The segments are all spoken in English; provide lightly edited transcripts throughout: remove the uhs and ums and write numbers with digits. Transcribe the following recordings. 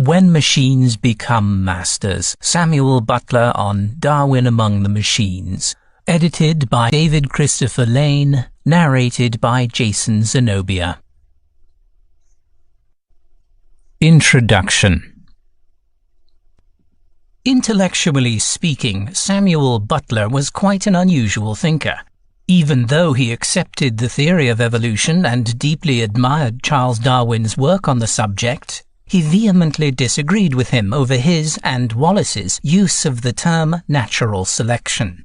When Machines Become Masters, Samuel Butler on Darwin Among the Machines. Edited by David Christopher Lane, narrated by Jason Zenobia. Introduction. Intellectually speaking, Samuel Butler was quite an unusual thinker. Even though he accepted the theory of evolution and deeply admired Charles Darwin's work on the subject, he vehemently disagreed with him over his and Wallace's use of the term natural selection.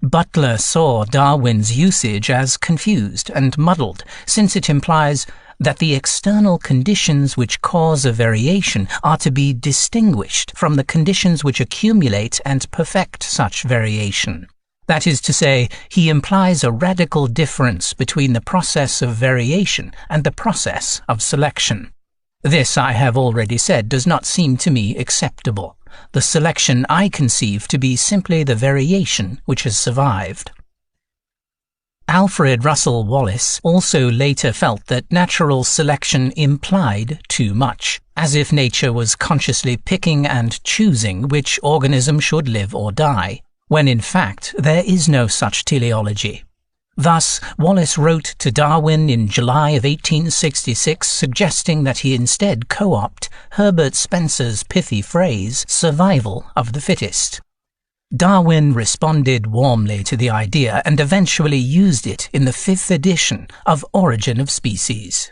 Butler saw Darwin's usage as confused and muddled, since it implies that the external conditions which cause a variation are to be distinguished from the conditions which accumulate and perfect such variation. That is to say, he implies a radical difference between the process of variation and the process of selection. This, I have already said, does not seem to me acceptable. The selection I conceive to be simply the variation which has survived. Alfred Russel Wallace also later felt that natural selection implied too much, as if nature was consciously picking and choosing which organism should live or die, when in fact there is no such teleology. Thus, Wallace wrote to Darwin in July of 1866 suggesting that he instead co-opt Herbert Spencer's pithy phrase, survival of the fittest. Darwin responded warmly to the idea and eventually used it in the 5th edition of Origin of Species.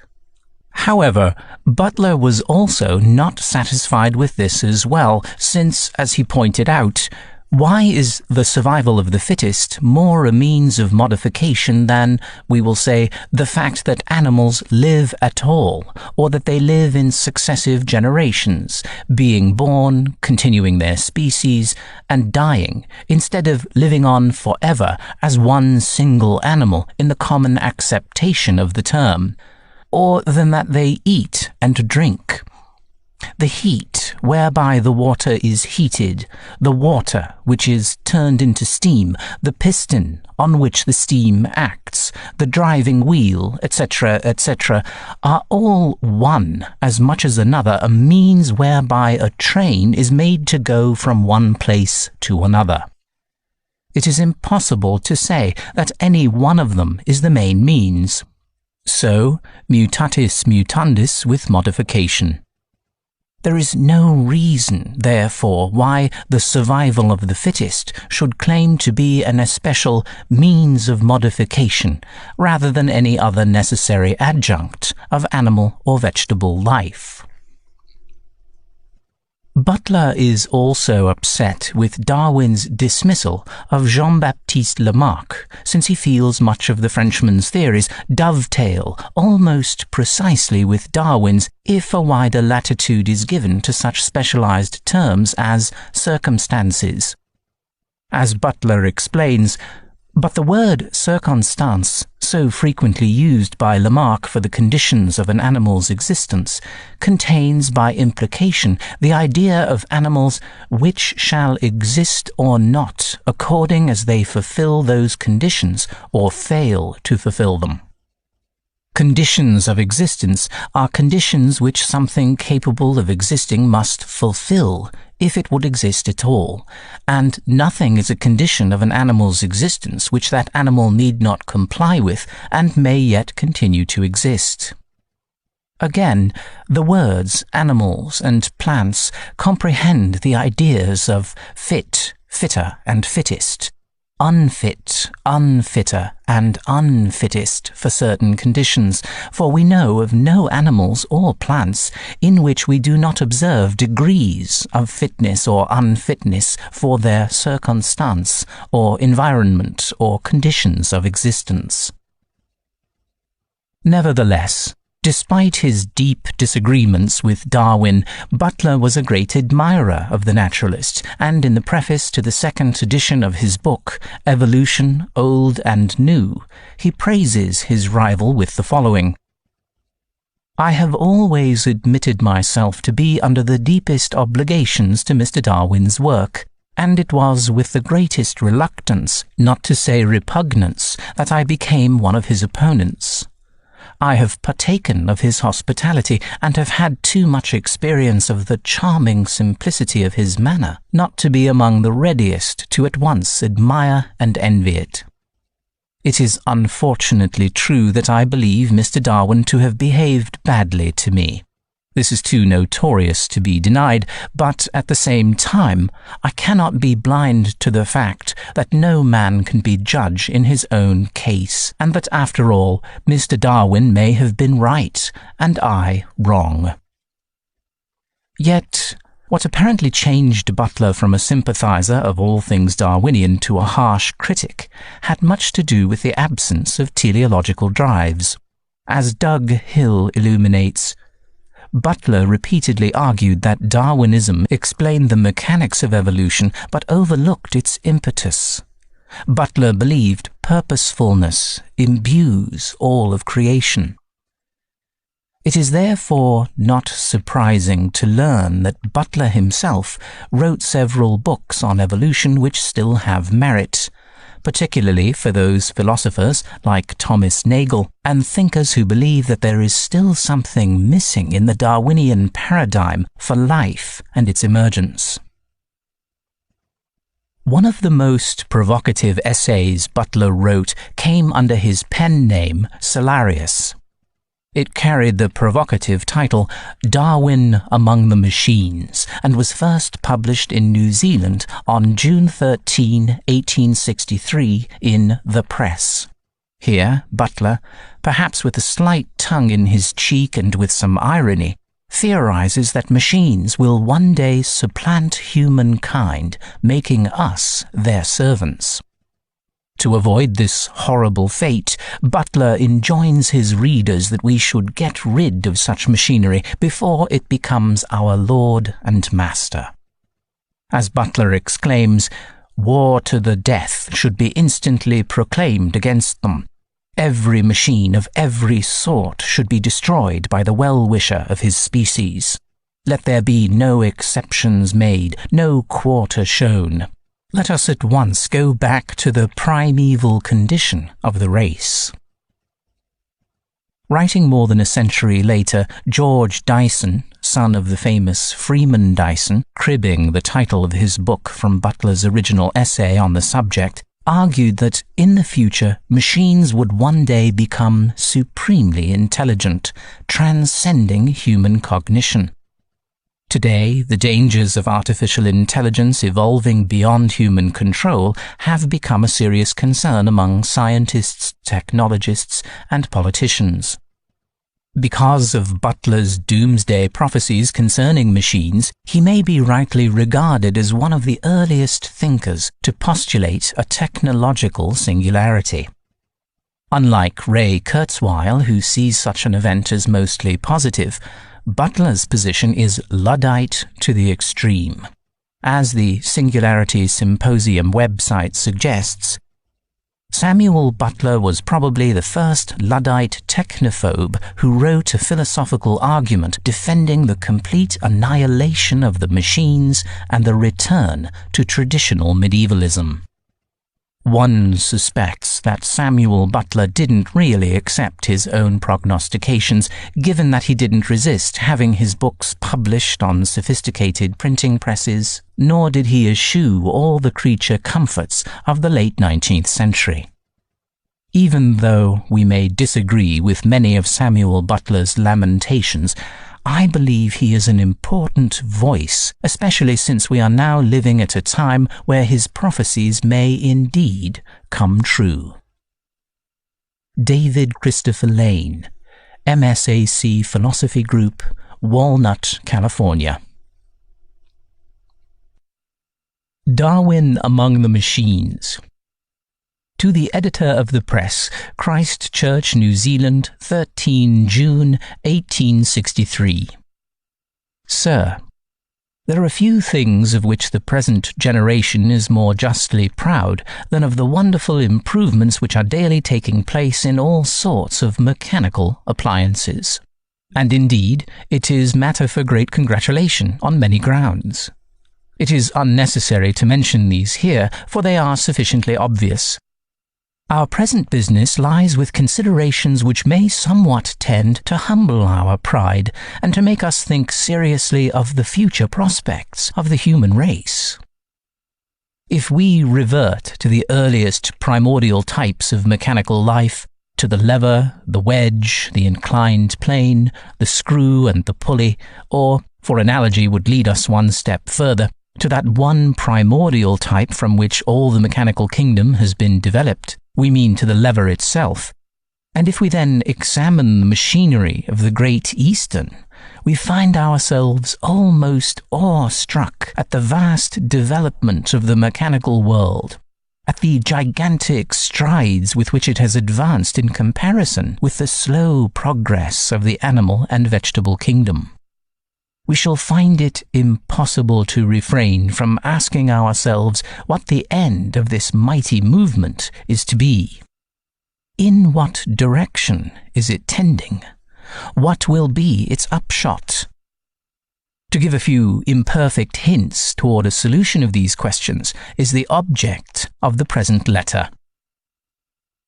However, Butler was also not satisfied with this as well, since, as he pointed out, why is the survival of the fittest more a means of modification than, we will say, the fact that animals live at all, or that they live in successive generations, being born, continuing their species, and dying, instead of living on forever as one single animal in the common acceptation of the term, or than that they eat and drink? The heat whereby the water is heated, the water which is turned into steam, the piston on which the steam acts, the driving wheel, etc., etc., are all one as much as another a means whereby a train is made to go from one place to another. It is impossible to say that any one of them is the main means. So, mutatis mutandis with modification. There is no reason, therefore, why the survival of the fittest should claim to be an especial means of modification, rather than any other necessary adjunct of animal or vegetable life. Butler is also upset with Darwin's dismissal of Jean-Baptiste Remark, since he feels much of the Frenchman's theories dovetail almost precisely with Darwin's if a wider latitude is given to such specialized terms as circumstances. As Butler explains, but the word circumstance, so frequently used by Remark for the conditions of an animal's existence, contains by implication the idea of animals which shall exist or not according as they fulfill those conditions or fail to fulfill them. Conditions of existence are conditions which something capable of existing must fulfill if it would exist at all, and nothing is a condition of an animal's existence which that animal need not comply with and may yet continue to exist. Again, the words animals and plants comprehend the ideas of fit, fitter, and fittest, unfit, unfitter, and unfittest for certain conditions, for we know of no animals or plants in which we do not observe degrees of fitness or unfitness for their circumstance or environment or conditions of existence. Nevertheless, despite his deep disagreements with Darwin, Butler was a great admirer of the naturalist, and in the preface to the 2nd edition of his book, Evolution, Old and New, he praises his rival with the following: I have always admitted myself to be under the deepest obligations to Mr. Darwin's work, and it was with the greatest reluctance, not to say repugnance, that I became one of his opponents. I have partaken of his hospitality, and have had too much experience of the charming simplicity of his manner, not to be among the readiest to at once admire and envy it. It is unfortunately true that I believe Mr. Darwin to have behaved badly to me. This is too notorious to be denied, but at the same time, I cannot be blind to the fact that no man can be judge in his own case, and that after all, Mr. Darwin may have been right, and I wrong. Yet, what apparently changed Butler from a sympathizer of all things Darwinian to a harsh critic had much to do with the absence of teleological drives. As Doug Hill illuminates, Butler repeatedly argued that Darwinism explained the mechanics of evolution but overlooked its impetus. Butler believed purposefulness imbues all of creation. It is therefore not surprising to learn that Butler himself wrote several books on evolution which still have merit, particularly for those philosophers like Thomas Nagel and thinkers who believe that there is still something missing in the Darwinian paradigm for life and its emergence. One of the most provocative essays Butler wrote came under his pen name Solaris. It carried the provocative title Darwin Among the Machines and was first published in New Zealand on June 13, 1863 in The Press. Here, Butler, perhaps with a slight tongue in his cheek and with some irony, theorizes that machines will one day supplant humankind, making us their servants. To avoid this horrible fate, Butler enjoins his readers that we should get rid of such machinery before it becomes our lord and master. As Butler exclaims, war to the death should be instantly proclaimed against them. Every machine of every sort should be destroyed by the well-wisher of his species. Let there be no exceptions made, no quarter shown. Let us at once go back to the primeval condition of the race. Writing more than a century later, George Dyson, son of the famous Freeman Dyson, cribbing the title of his book from Butler's original essay on the subject, argued that in the future machines would one day become supremely intelligent, transcending human cognition. Today, the dangers of artificial intelligence evolving beyond human control have become a serious concern among scientists, technologists, and politicians. Because of Butler's doomsday prophecies concerning machines, he may be rightly regarded as one of the earliest thinkers to postulate a technological singularity. Unlike Ray Kurzweil, who sees such an event as mostly positive, Butler's position is Luddite to the extreme. As the Singularity Symposium website suggests, Samuel Butler was probably the first Luddite technophobe who wrote a philosophical argument defending the complete annihilation of the machines and the return to traditional medievalism. One suspects that Samuel Butler didn't really accept his own prognostications, given that he didn't resist having his books published on sophisticated printing presses, nor did he eschew all the creature comforts of the late 19th century. Even though we may disagree with many of Samuel Butler's lamentations, I believe he is an important voice, especially since we are now living at a time where his prophecies may indeed come true. David Christopher Lane, MSAC Philosophy Group, Walnut, California. Darwin Among the Machines. To the Editor of the Press, Christchurch, New Zealand, 13 June 1863. Sir, there are few things of which the present generation is more justly proud than of the wonderful improvements which are daily taking place in all sorts of mechanical appliances. And indeed, it is matter for great congratulation on many grounds. It is unnecessary to mention these here, for they are sufficiently obvious. Our present business lies with considerations which may somewhat tend to humble our pride and to make us think seriously of the future prospects of the human race. If we revert to the earliest primordial types of mechanical life, to the lever, the wedge, the inclined plane, the screw and the pulley, or, for analogy would lead us one step further, to that one primordial type from which all the mechanical kingdom has been developed, we mean to the lever itself. And if we then examine the machinery of the Great Eastern, we find ourselves almost awe-struck at the vast development of the mechanical world, at the gigantic strides with which it has advanced in comparison with the slow progress of the animal and vegetable kingdom. We shall find it impossible to refrain from asking ourselves what the end of this mighty movement is to be. In what direction is it tending? What will be its upshot? To give a few imperfect hints toward a solution of these questions is the object of the present letter.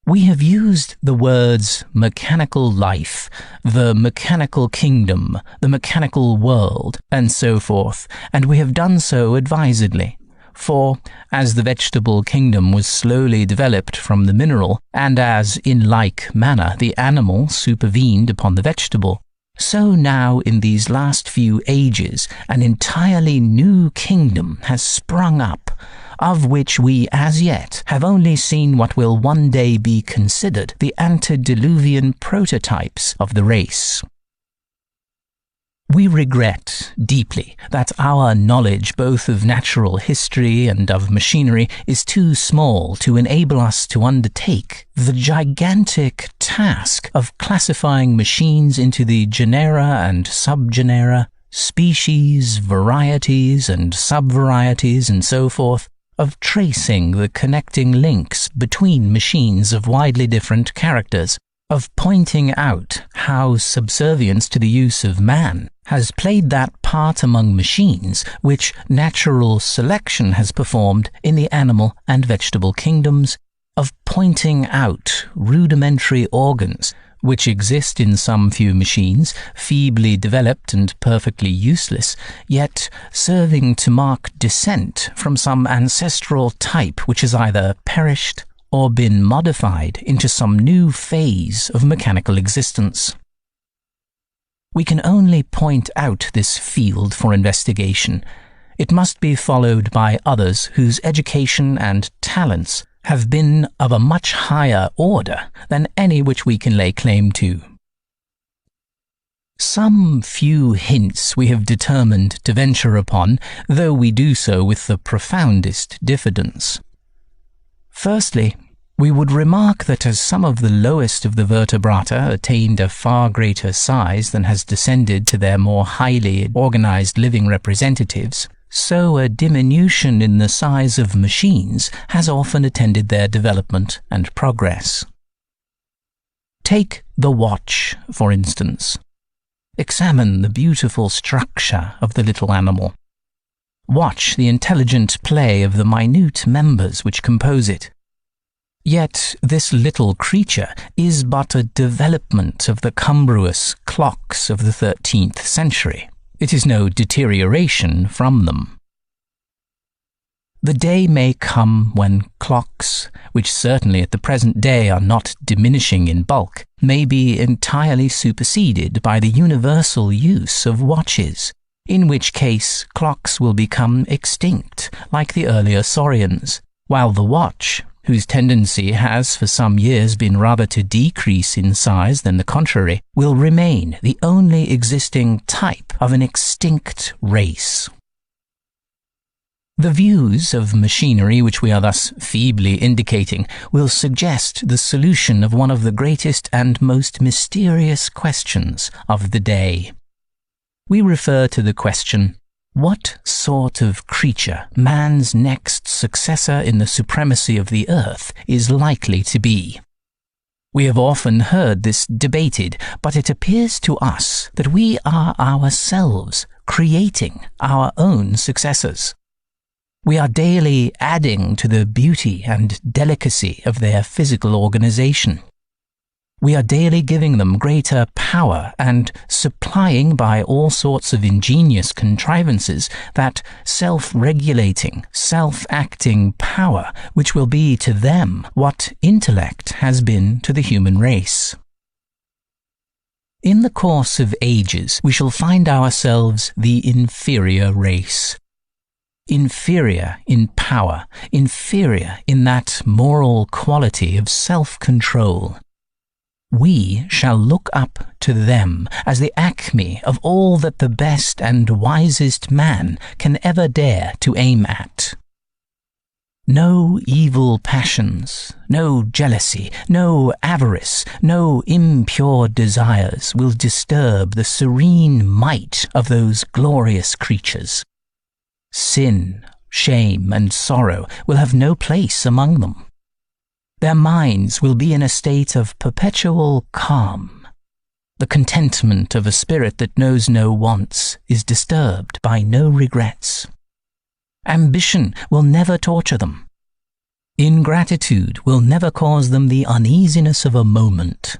We have used the words mechanical life, the mechanical kingdom, the mechanical world, and so forth, and we have done so advisedly. For, as the vegetable kingdom was slowly developed from the mineral, and as, in like manner, the animal supervened upon the vegetable, so now in these last few ages an entirely new kingdom has sprung up, of which we as yet have only seen what will one day be considered the antediluvian prototypes of the race. We regret deeply that our knowledge both of natural history and of machinery is too small to enable us to undertake the gigantic task of classifying machines into the genera and subgenera, species, varieties and subvarieties and so forth, of tracing the connecting links between machines of widely different characters, of pointing out how subservience to the use of man has played that part among machines which natural selection has performed in the animal and vegetable kingdoms, of pointing out rudimentary organs which exist in some few machines, feebly developed and perfectly useless, yet serving to mark descent from some ancestral type which has either perished or been modified into some new phase of mechanical existence. We can only point out this field for investigation. It must be followed by others whose education and talents have been of a much higher order than any which we can lay claim to. Some few hints we have determined to venture upon, though we do so with the profoundest diffidence. Firstly, we would remark that as some of the lowest of the vertebrata attained a far greater size than has descended to their more highly organized living representatives, so a diminution in the size of machines has often attended their development and progress. Take the watch, for instance. Examine the beautiful structure of the little animal. Watch the intelligent play of the minute members which compose it. Yet this little creature is but a development of the cumbrous clocks of the 13th century. It is no deterioration from them. The day may come when clocks, which certainly at the present day are not diminishing in bulk, may be entirely superseded by the universal use of watches, in which case clocks will become extinct like the earlier saurians, while the watch, whose tendency has for some years been rather to decrease in size than the contrary, will remain the only existing type of an extinct race. The views of machinery which we are thus feebly indicating will suggest the solution of one of the greatest and most mysterious questions of the day. We refer to the question, what sort of creature man's next successor in the supremacy of the earth is likely to be? We have often heard this debated, but it appears to us that we are ourselves creating our own successors. We are daily adding to the beauty and delicacy of their physical organization. We are daily giving them greater power and supplying by all sorts of ingenious contrivances that self-regulating, self-acting power which will be to them what intellect has been to the human race. In the course of ages, we shall find ourselves the inferior race. Inferior in power, inferior in that moral quality of self-control. We shall look up to them as the acme of all that the best and wisest man can ever dare to aim at. No evil passions, no jealousy, no avarice, no impure desires will disturb the serene might of those glorious creatures. Sin, shame, and sorrow will have no place among them. Their minds will be in a state of perpetual calm. The contentment of a spirit that knows no wants is disturbed by no regrets. Ambition will never torture them. Ingratitude will never cause them the uneasiness of a moment.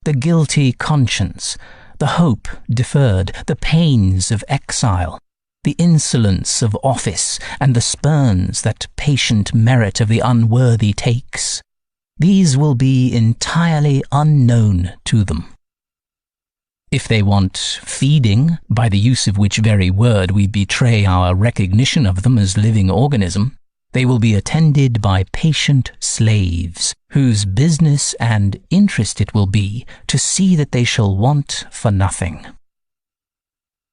The guilty conscience, the hope deferred, the pains of exile, the insolence of office, and the spurns that patient merit of the unworthy takes, these will be entirely unknown to them. If they want feeding, by the use of which very word we betray our recognition of them as living organism, they will be attended by patient slaves, whose business and interest it will be to see that they shall want for nothing.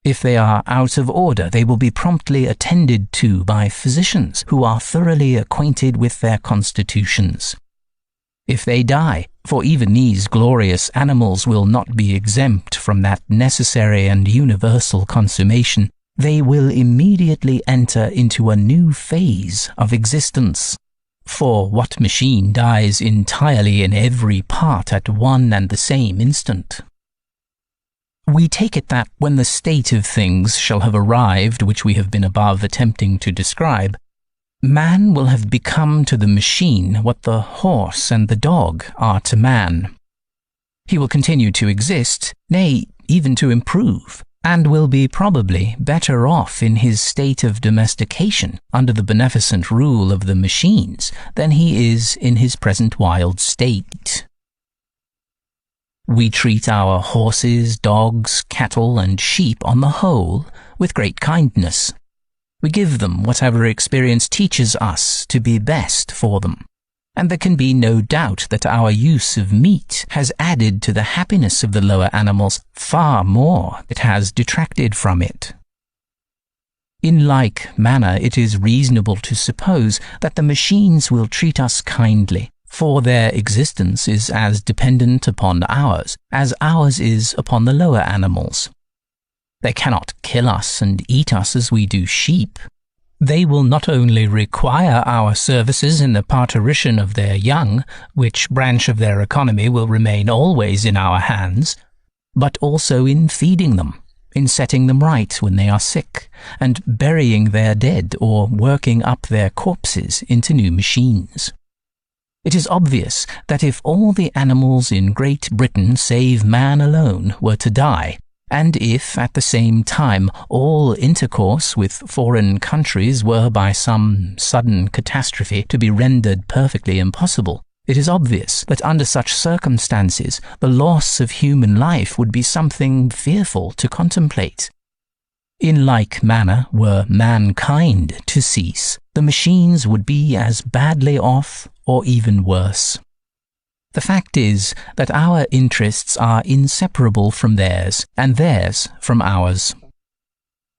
If they are out of order, they will be promptly attended to by physicians who are thoroughly acquainted with their constitutions. If they die, for even these glorious animals will not be exempt from that necessary and universal consummation, they will immediately enter into a new phase of existence. For what machine dies entirely in every part at one and the same instant? We take it that when the state of things shall have arrived which we have been above attempting to describe, man will have become to the machine what the horse and the dog are to man. He will continue to exist, nay, even to improve, and will be probably better off in his state of domestication under the beneficent rule of the machines than he is in his present wild state. We treat our horses, dogs, cattle, and sheep on the whole with great kindness. We give them whatever experience teaches us to be best for them, and there can be no doubt that our use of meat has added to the happiness of the lower animals far more than it has detracted from it. In like manner, it is reasonable to suppose that the machines will treat us kindly, for their existence is as dependent upon ours as ours is upon the lower animals. They cannot kill us and eat us as we do sheep. They will not only require our services in the parturition of their young, which branch of their economy will remain always in our hands, but also in feeding them, in setting them right when they are sick, and burying their dead or working up their corpses into new machines. It is obvious that if all the animals in Great Britain save man alone were to die, and if at the same time all intercourse with foreign countries were by some sudden catastrophe to be rendered perfectly impossible, it is obvious that under such circumstances the loss of human life would be something fearful to contemplate. In like manner, were mankind to cease, the machines would be as badly off or even worse. The fact is that our interests are inseparable from theirs, and theirs from ours.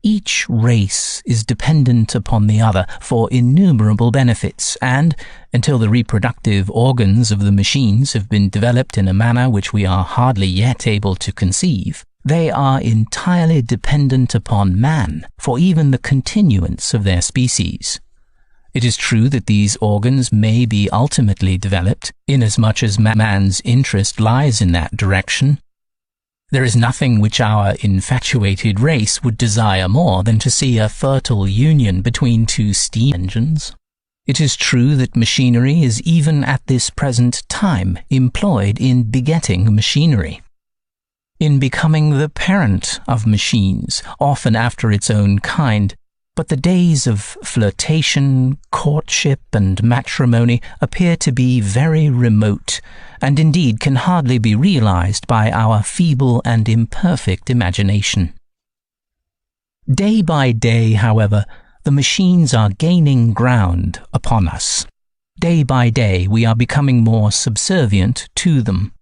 Each race is dependent upon the other for innumerable benefits, and, until the reproductive organs of the machines have been developed in a manner which we are hardly yet able to conceive, they are entirely dependent upon man for even the continuance of their species. It is true that these organs may be ultimately developed, inasmuch as man's interest lies in that direction. There is nothing which our infatuated race would desire more than to see a fertile union between two steam engines. It is true that machinery is even at this present time employed in begetting machinery, in becoming the parent of machines, often after its own kind, but the days of flirtation, courtship, and matrimony appear to be very remote, and indeed can hardly be realized by our feeble and imperfect imagination. Day by day, however, the machines are gaining ground upon us. Day by day we are becoming more subservient to them.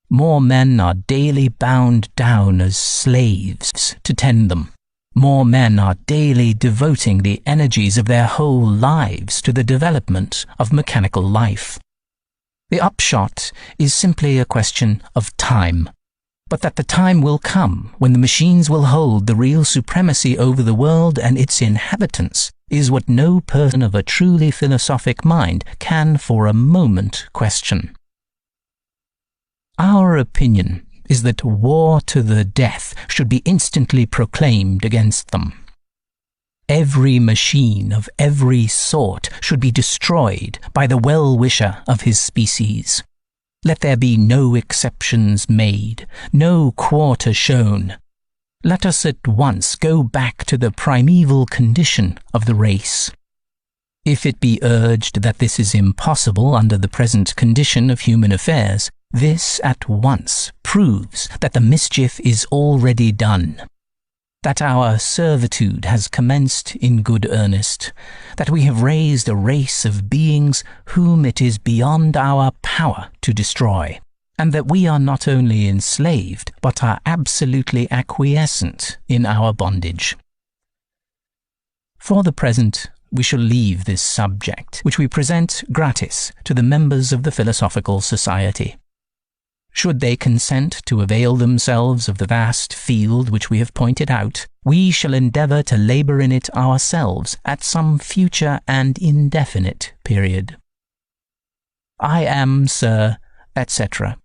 More men are daily bound down as slaves to tend them. More men are daily devoting the energies of their whole lives to the development of mechanical life. The upshot is simply a question of time, but that the time will come when the machines will hold the real supremacy over the world and its inhabitants is what no person of a truly philosophic mind can for a moment question. Our opinion is that war to the death should be instantly proclaimed against them. Every machine of every sort should be destroyed by the well-wisher of his species. Let there be no exceptions made, no quarter shown. Let us at once go back to the primeval condition of the race. If it be urged that this is impossible under the present condition of human affairs, this at once proves that the mischief is already done, that our servitude has commenced in good earnest, that we have raised a race of beings whom it is beyond our power to destroy, and that we are not only enslaved, but are absolutely acquiescent in our bondage. For the present, we shall leave this subject, which we present gratis to the members of the Philosophical Society. Should they consent to avail themselves of the vast field which we have pointed out, we shall endeavour to labour in it ourselves at some future and indefinite period. I am, Sir, etc.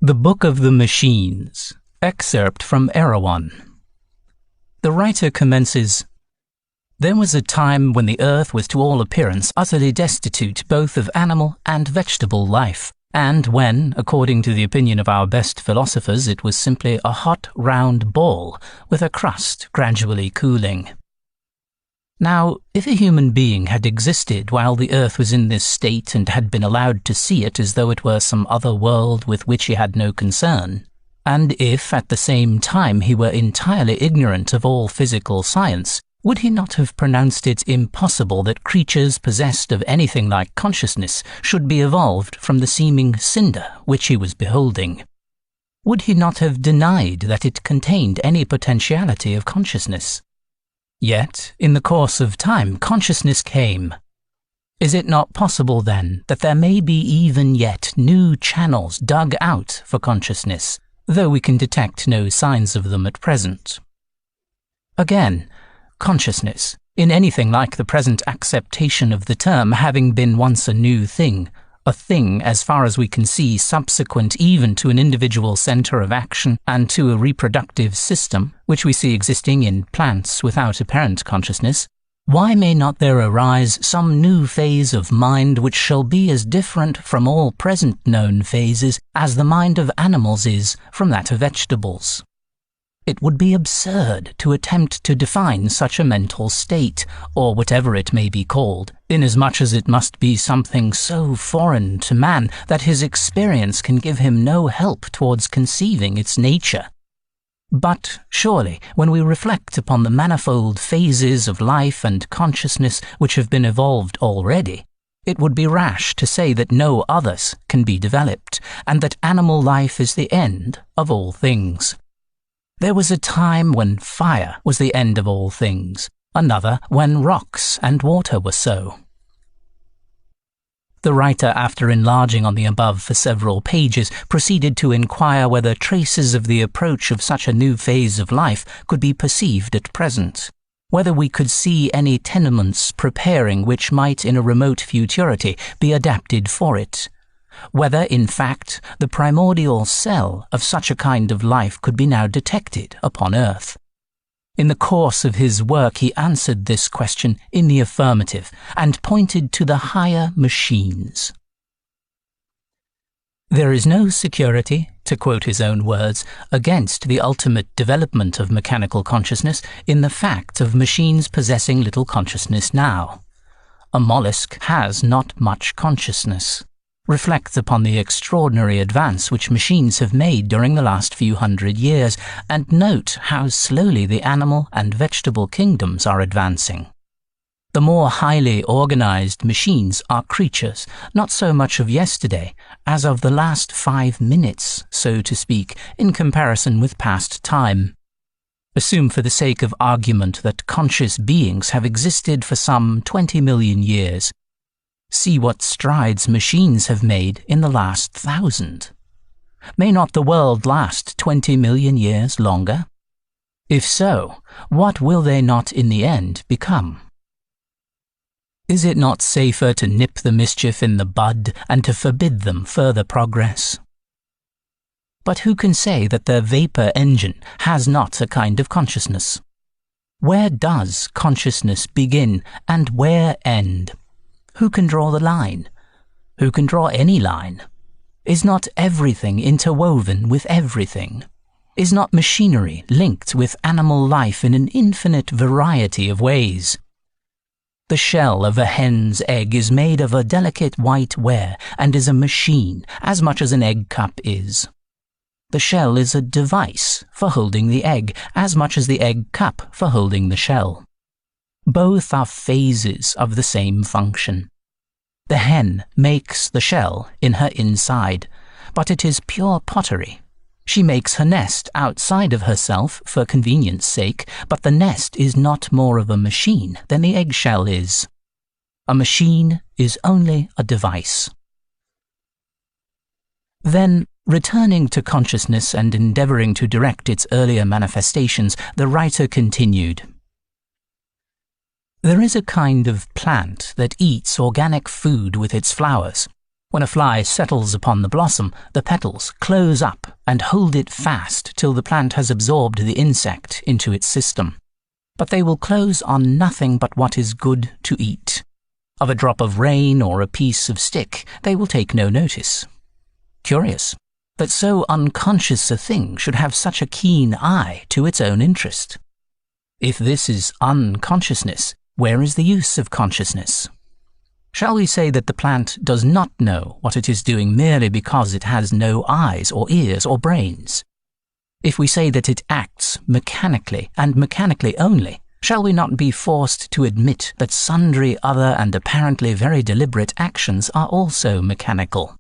The Book of the Machines. Excerpt from Erewhon. The writer commences, "There was a time when the earth was to all appearance utterly destitute both of animal and vegetable life, and when, according to the opinion of our best philosophers, it was simply a hot round ball with a crust gradually cooling. Now, if a human being had existed while the earth was in this state and had been allowed to see it as though it were some other world with which he had no concern, and if at the same time he were entirely ignorant of all physical science, would he not have pronounced it impossible that creatures possessed of anything like consciousness should be evolved from the seeming cinder which he was beholding? Would he not have denied that it contained any potentiality of consciousness? Yet, in the course of time, consciousness came. Is it not possible, then, that there may be even yet new channels dug out for consciousness, though we can detect no signs of them at present? Again, consciousness, in anything like the present acceptation of the term, having been once a new thing, a thing, as far as we can see, subsequent even to an individual centre of action and to a reproductive system, which we see existing in plants without apparent consciousness, why may not there arise some new phase of mind which shall be as different from all present known phases as the mind of animals is from that of vegetables? It would be absurd to attempt to define such a mental state, or whatever it may be called, inasmuch as it must be something so foreign to man that his experience can give him no help towards conceiving its nature. But surely, when we reflect upon the manifold phases of life and consciousness which have been evolved already, it would be rash to say that no others can be developed, and that animal life is the end of all things. There was a time when fire was the end of all things, another when rocks and water were so." The writer, after enlarging on the above for several pages, proceeded to inquire whether traces of the approach of such a new phase of life could be perceived at present, whether we could see any tenements preparing which might in a remote futurity be adapted for it, whether, in fact, the primordial cell of such a kind of life could be now detected upon Earth. In the course of his work he answered this question in the affirmative and pointed to the higher machines. There is no security, to quote his own words, against the ultimate development of mechanical consciousness in the fact of machines possessing little consciousness now. A mollusk has not much consciousness. Reflect upon the extraordinary advance which machines have made during the last few hundred years, and note how slowly the animal and vegetable kingdoms are advancing. The more highly organized machines are creatures, not so much of yesterday, as of the last 5 minutes, so to speak, in comparison with past time. Assume for the sake of argument that conscious beings have existed for some 20 million years. See what strides machines have made in the last 1,000. May not the world last 20 million years longer? If so, what will they not in the end become? Is it not safer to nip the mischief in the bud and to forbid them further progress? But who can say that the vapor engine has not a kind of consciousness? Where does consciousness begin and where end? Who can draw the line? Who can draw any line? Is not everything interwoven with everything? Is not machinery linked with animal life in an infinite variety of ways? The shell of a hen's egg is made of a delicate white ware and is a machine as much as an egg cup is. The shell is a device for holding the egg as much as the egg cup for holding the shell. Both are phases of the same function. The hen makes the shell in her inside, but it is pure pottery. She makes her nest outside of herself for convenience sake, but the nest is not more of a machine than the eggshell is. A machine is only a device. Then, returning to consciousness and endeavoring to direct its earlier manifestations, the writer continued. There is a kind of plant that eats organic food with its flowers. When a fly settles upon the blossom, the petals close up and hold it fast till the plant has absorbed the insect into its system. But they will close on nothing but what is good to eat. Of a drop of rain or a piece of stick, they will take no notice. Curious that so unconscious a thing should have such a keen eye to its own interest. If this is unconsciousness, where is the use of consciousness? Shall we say that the plant does not know what it is doing merely because it has no eyes or ears or brains? If we say that it acts mechanically and mechanically only, shall we not be forced to admit that sundry other and apparently very deliberate actions are also mechanical?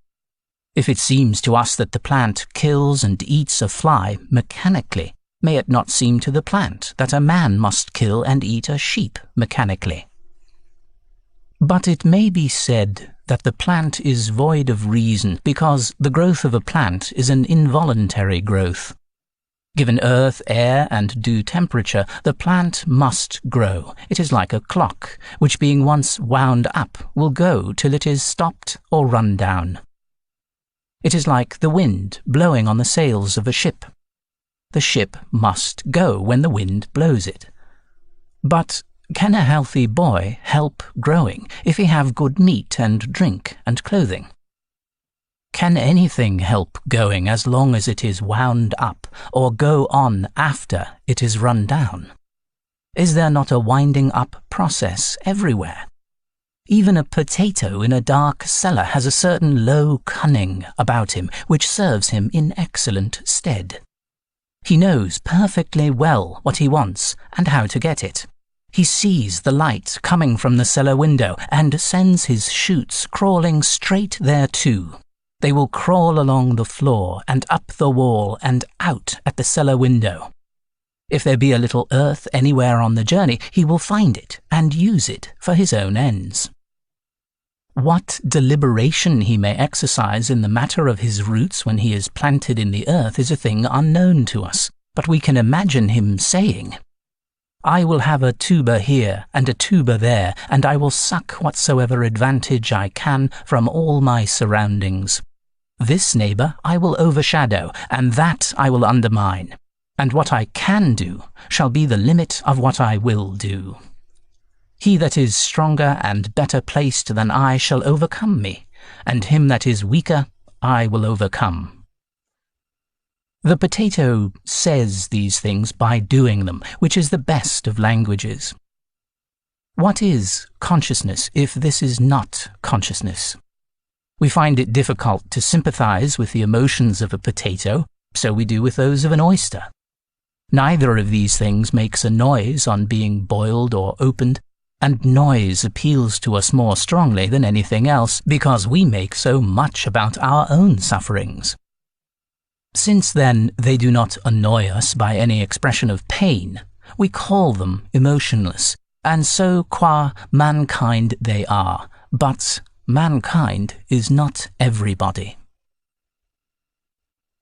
If it seems to us that the plant kills and eats a fly mechanically, may it not seem to the plant that a man must kill and eat a sheep mechanically? But it may be said that the plant is void of reason because the growth of a plant is an involuntary growth. Given earth, air, and due temperature, the plant must grow. It is like a clock, which being once wound up will go till it is stopped or run down. It is like the wind blowing on the sails of a ship. The ship must go when the wind blows it. But can a healthy boy help growing if he have good meat and drink and clothing? Can anything help going as long as it is wound up, or go on after it is run down? Is there not a winding up process everywhere? Even a potato in a dark cellar has a certain low cunning about him which serves him in excellent stead. He knows perfectly well what he wants and how to get it. He sees the light coming from the cellar window and sends his shoots crawling straight thereto. They will crawl along the floor and up the wall and out at the cellar window. If there be a little earth anywhere on the journey, he will find it and use it for his own ends. What deliberation he may exercise in the matter of his roots when he is planted in the earth is a thing unknown to us, but we can imagine him saying, I will have a tuber here and a tuber there, and I will suck whatsoever advantage I can from all my surroundings. This neighbour I will overshadow, and that I will undermine. And what I can do shall be the limit of what I will do. He that is stronger and better placed than I shall overcome me, and him that is weaker I will overcome. The potato says these things by doing them, which is the best of languages. What is consciousness if this is not consciousness? We find it difficult to sympathize with the emotions of a potato, so we do with those of an oyster. Neither of these things makes a noise on being boiled or opened, and noise appeals to us more strongly than anything else because we make so much about our own sufferings. Since then they do not annoy us by any expression of pain, we call them emotionless, and so qua mankind they are, but mankind is not everybody.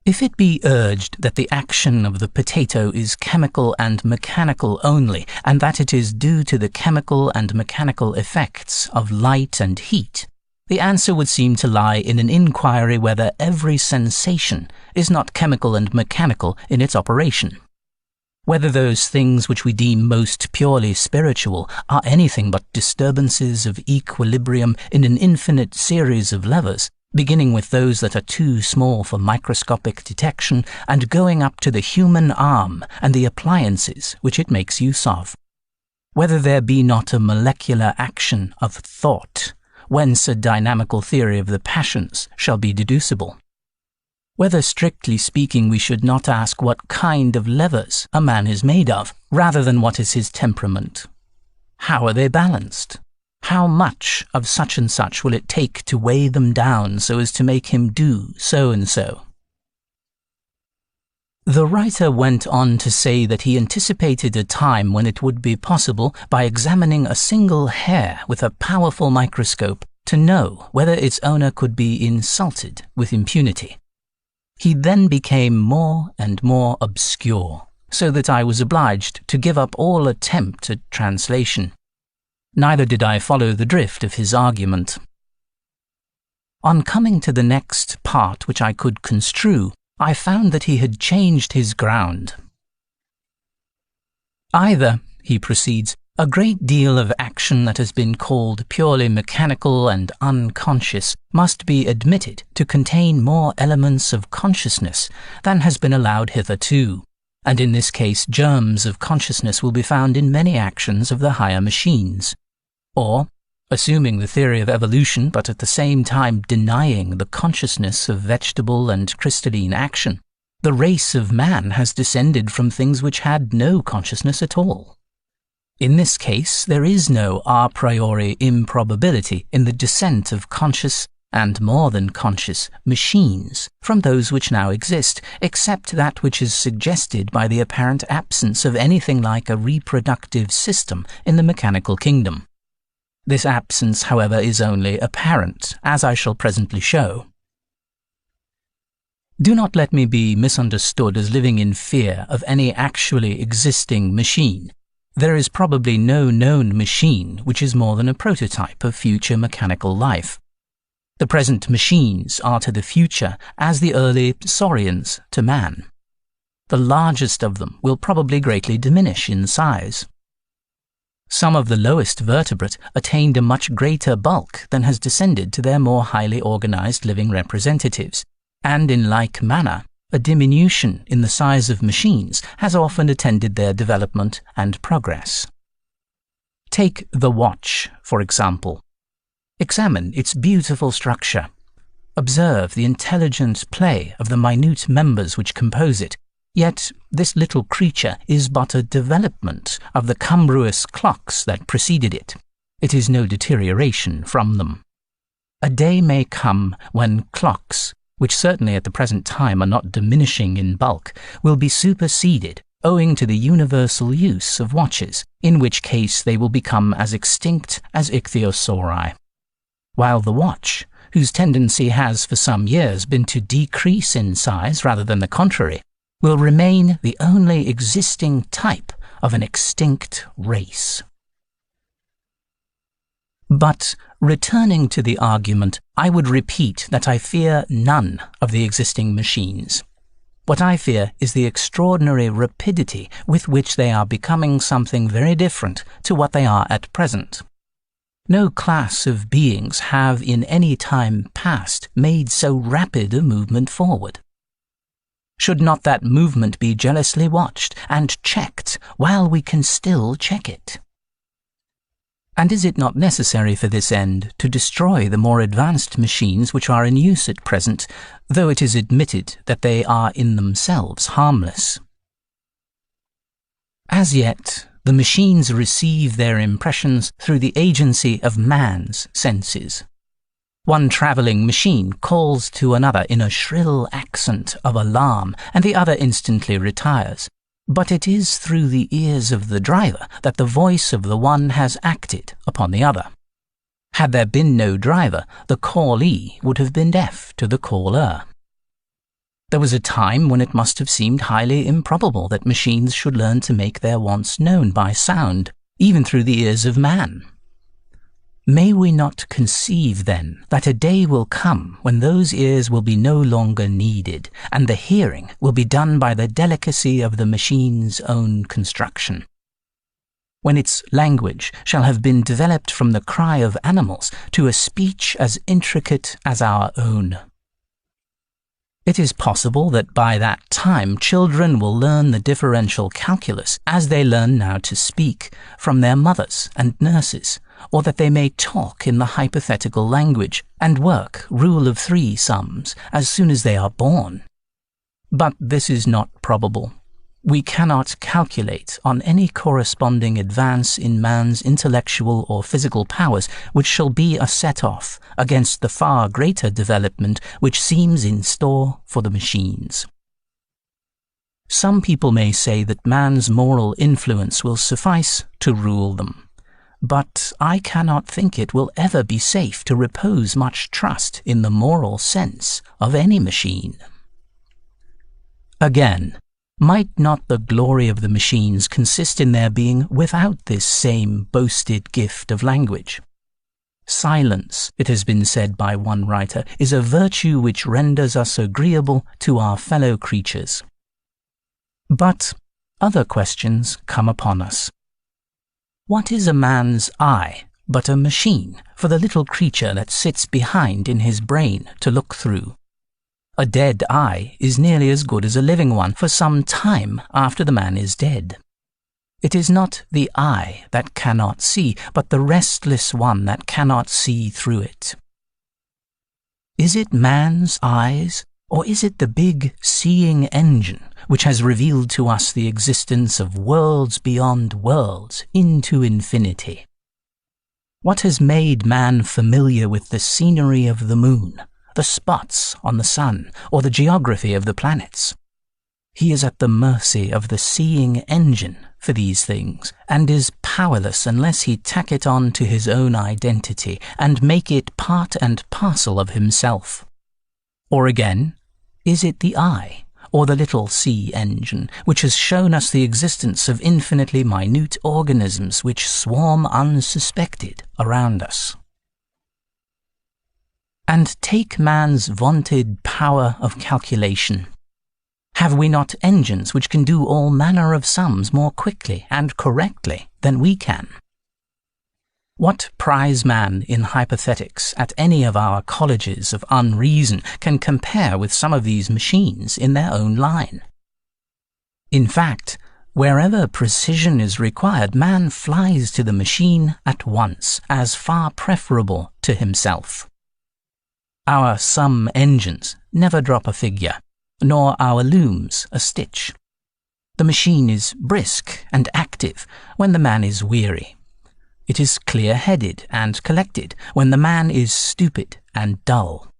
If it be urged that the action of the potato is chemical and mechanical only, and that it is due to the chemical and mechanical effects of light and heat, the answer would seem to lie in an inquiry whether every sensation is not chemical and mechanical in its operation. Whether those things which we deem most purely spiritual are anything but disturbances of equilibrium in an infinite series of levers, beginning with those that are too small for microscopic detection and going up to the human arm and the appliances which it makes use of. Whether there be not a molecular action of thought, whence a dynamical theory of the passions shall be deducible. Whether strictly speaking we should not ask what kind of levers a man is made of, rather than what is his temperament. How are they balanced? How much of such and such will it take to weigh them down so as to make him do so and so? The writer went on to say that he anticipated a time when it would be possible, by examining a single hair with a powerful microscope, to know whether its owner could be insulted with impunity. He then became more and more obscure, so that I was obliged to give up all attempt at translation. Neither did I follow the drift of his argument. On coming to the next part which I could construe, I found that he had changed his ground. Either, he proceeds, a great deal of action that has been called purely mechanical and unconscious must be admitted to contain more elements of consciousness than has been allowed hitherto, and in this case germs of consciousness will be found in many actions of the higher machines. Or, assuming the theory of evolution but at the same time denying the consciousness of vegetable and crystalline action, the race of man has descended from things which had no consciousness at all. In this case, there is no a priori improbability in the descent of conscious, and more than conscious, machines from those which now exist, except that which is suggested by the apparent absence of anything like a reproductive system in the mechanical kingdom. This absence, however, is only apparent, as I shall presently show. Do not let me be misunderstood as living in fear of any actually existing machine. There is probably no known machine which is more than a prototype of future mechanical life. The present machines are to the future as the early saurians to man. The largest of them will probably greatly diminish in size. Some of the lowest vertebrate attained a much greater bulk than has descended to their more highly organized living representatives, and in like manner, a diminution in the size of machines has often attended their development and progress. Take the watch, for example. Examine its beautiful structure. Observe the intelligent play of the minute members which compose it. Yet this little creature is but a development of the cumbrous clocks that preceded it. It is no deterioration from them. A day may come when clocks, which certainly at the present time are not diminishing in bulk, will be superseded owing to the universal use of watches, in which case they will become as extinct as ichthyosauri. While the watch, whose tendency has for some years been to decrease in size rather than the contrary, will remain the only existing type of an extinct race. But, returning to the argument, I would repeat that I fear none of the existing machines. What I fear is the extraordinary rapidity with which they are becoming something very different to what they are at present. No class of beings have in any time past made so rapid a movement forward. Should not that movement be jealously watched and checked while we can still check it? And is it not necessary for this end to destroy the more advanced machines which are in use at present, though it is admitted that they are in themselves harmless? As yet, the machines receive their impressions through the agency of man's senses. One travelling machine calls to another in a shrill accent of alarm, and the other instantly retires. But it is through the ears of the driver that the voice of the one has acted upon the other. Had there been no driver, the callee would have been deaf to the caller. There was a time when it must have seemed highly improbable that machines should learn to make their wants known by sound, even through the ears of man. May we not conceive, then, that a day will come when those ears will be no longer needed, and the hearing will be done by the delicacy of the machine's own construction? When its language shall have been developed from the cry of animals to a speech as intricate as our own. It is possible that by that time children will learn the differential calculus as they learn now to speak from their mothers and nurses, or that they may talk in the hypothetical language and work rule of 3 sums as soon as they are born. But this is not probable. We cannot calculate on any corresponding advance in man's intellectual or physical powers which shall be a set-off against the far greater development which seems in store for the machines. Some people may say that man's moral influence will suffice to rule them, but I cannot think it will ever be safe to repose much trust in the moral sense of any machine. Again, might not the glory of the machines consist in their being without this same boasted gift of language? Silence, it has been said by one writer, is a virtue which renders us agreeable to our fellow creatures. But other questions come upon us. What is a man's eye but a machine for the little creature that sits behind in his brain to look through? A dead eye is nearly as good as a living one for some time after the man is dead. It is not the eye that cannot see, but the restless one that cannot see through it. Is it man's eyes, or is it the big seeing engine which has revealed to us the existence of worlds beyond worlds into infinity? What has made man familiar with the scenery of the moon, the spots on the sun, or the geography of the planets? He is at the mercy of the seeing engine for these things, and is powerless unless he tack it on to his own identity and make it part and parcel of himself. Or again, is it the eye, or the little sea engine, which has shown us the existence of infinitely minute organisms which swarm unsuspected around us? And take man's vaunted power of calculation. Have we not engines which can do all manner of sums more quickly and correctly than we can? What prize man in hypothetics at any of our colleges of unreason can compare with some of these machines in their own line? In fact, wherever precision is required, man flies to the machine at once as far preferable to himself. Our sum engines never drop a figure, nor our looms a stitch. The machine is brisk and active when the man is weary. It is clear-headed and collected when the man is stupid and dull.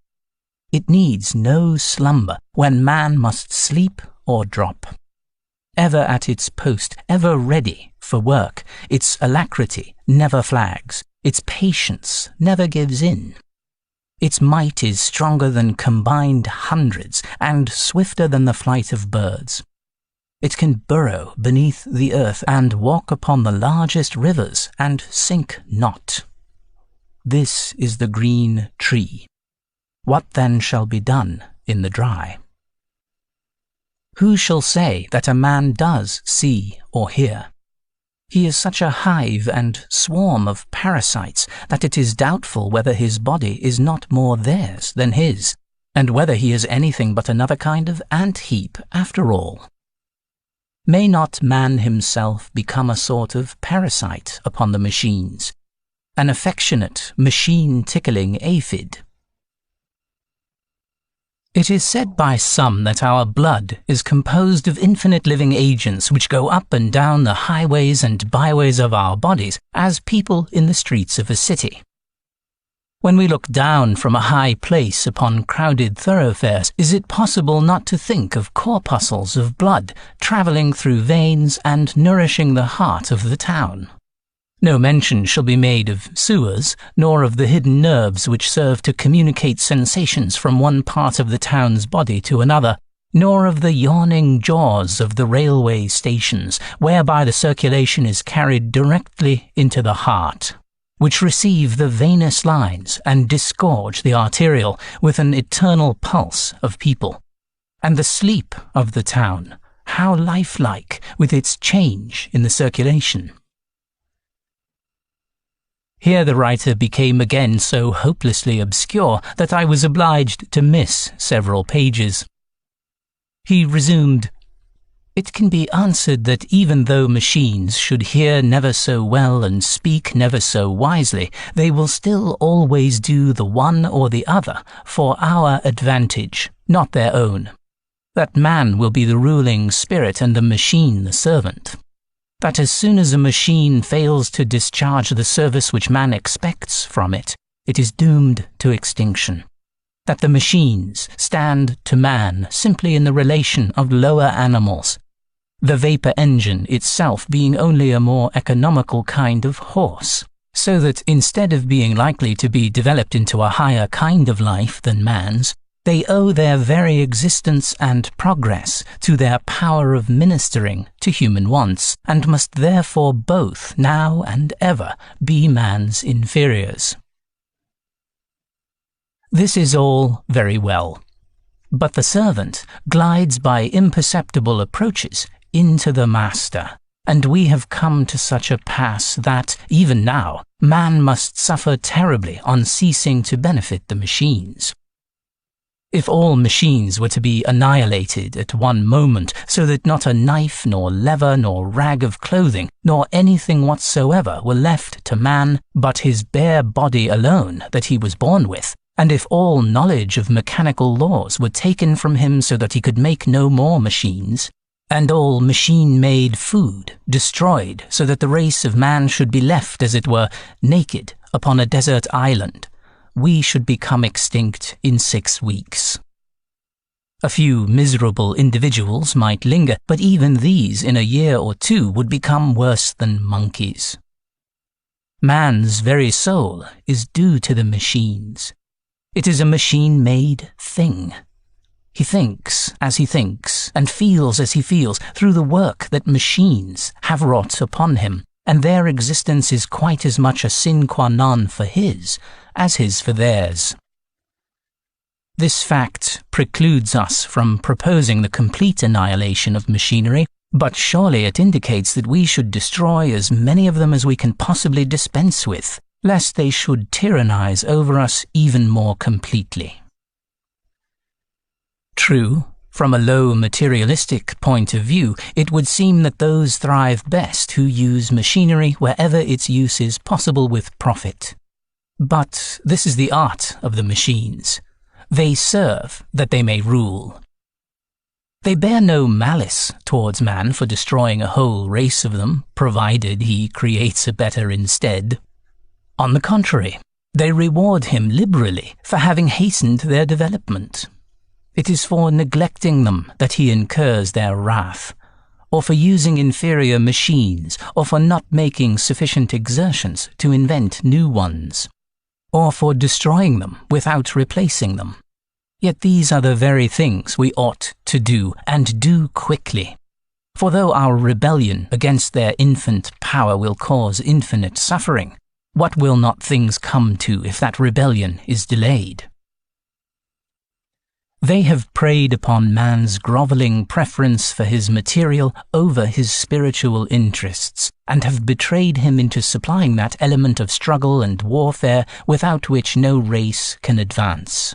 It needs no slumber when man must sleep or drop. Ever at its post, ever ready for work, its alacrity never flags, its patience never gives in. Its might is stronger than combined hundreds and swifter than the flight of birds. It can burrow beneath the earth and walk upon the largest rivers and sink not. this is the green tree. What then shall be done in the dry? Who shall say that a man does see or hear? He is such a hive and swarm of parasites that it is doubtful whether his body is not more theirs than his, and whether he is anything but another kind of ant-heap after all. May not man himself become a sort of parasite upon the machines, an affectionate, machine-tickling aphid? It is said by some that our blood is composed of infinite living agents which go up and down the highways and byways of our bodies as people in the streets of a city. When we look down from a high place upon crowded thoroughfares, is it possible not to think of corpuscles of blood travelling through veins and nourishing the heart of the town? No mention shall be made of sewers, nor of the hidden nerves which serve to communicate sensations from one part of the town's body to another, nor of the yawning jaws of the railway stations, whereby the circulation is carried directly into the heart, which receive the venous lines and disgorge the arterial with an eternal pulse of people. And the sleep of the town, how lifelike with its change in the circulation. Here the writer became again so hopelessly obscure that I was obliged to miss several pages. He resumed, "It can be answered that even though machines should hear never so well and speak never so wisely, they will still always do the one or the other for our advantage, not their own. That man will be the ruling spirit and the machine the servant. That as soon as a machine fails to discharge the service which man expects from it, it is doomed to extinction. That the machines stand to man simply in the relation of lower animals, the vapor engine itself being only a more economical kind of horse, so that instead of being likely to be developed into a higher kind of life than man's, they owe their very existence and progress to their power of ministering to human wants, and must therefore both, now and ever, be man's inferiors." This is all very well, but the servant glides by imperceptible approaches into the master, and we have come to such a pass that, even now, man must suffer terribly on ceasing to benefit the machines. If all machines were to be annihilated at one moment, so that not a knife, nor lever, nor rag of clothing, nor anything whatsoever were left to man but his bare body alone that he was born with, and if all knowledge of mechanical laws were taken from him so that he could make no more machines, and all machine-made food destroyed so that the race of man should be left, as it were, naked upon a desert island, we should become extinct in 6 weeks. A few miserable individuals might linger, but even these in a year or two would become worse than monkeys. Man's very soul is due to the machines. It is a machine-made thing. He thinks as he thinks, and feels as he feels, through the work that machines have wrought upon him, and their existence is quite as much a sine qua non for his as his for theirs. This fact precludes us from proposing the complete annihilation of machinery, but surely it indicates that we should destroy as many of them as we can possibly dispense with, lest they should tyrannize over us even more completely. True, from a low materialistic point of view, it would seem that those thrive best who use machinery wherever its use is possible with profit. But this is the art of the machines. They serve that they may rule. They bear no malice towards man for destroying a whole race of them, provided he creates a better instead. On the contrary, they reward him liberally for having hastened their development. It is for neglecting them that he incurs their wrath, or for using inferior machines, or for not making sufficient exertions to invent new ones, or for destroying them without replacing them. Yet these are the very things we ought to do, and do quickly. For though our rebellion against their infant power will cause infinite suffering, What will not things come to if that rebellion is delayed? They have preyed upon man's grovelling preference for his material over his spiritual interests, and have betrayed him into supplying that element of struggle and warfare without which no race can advance.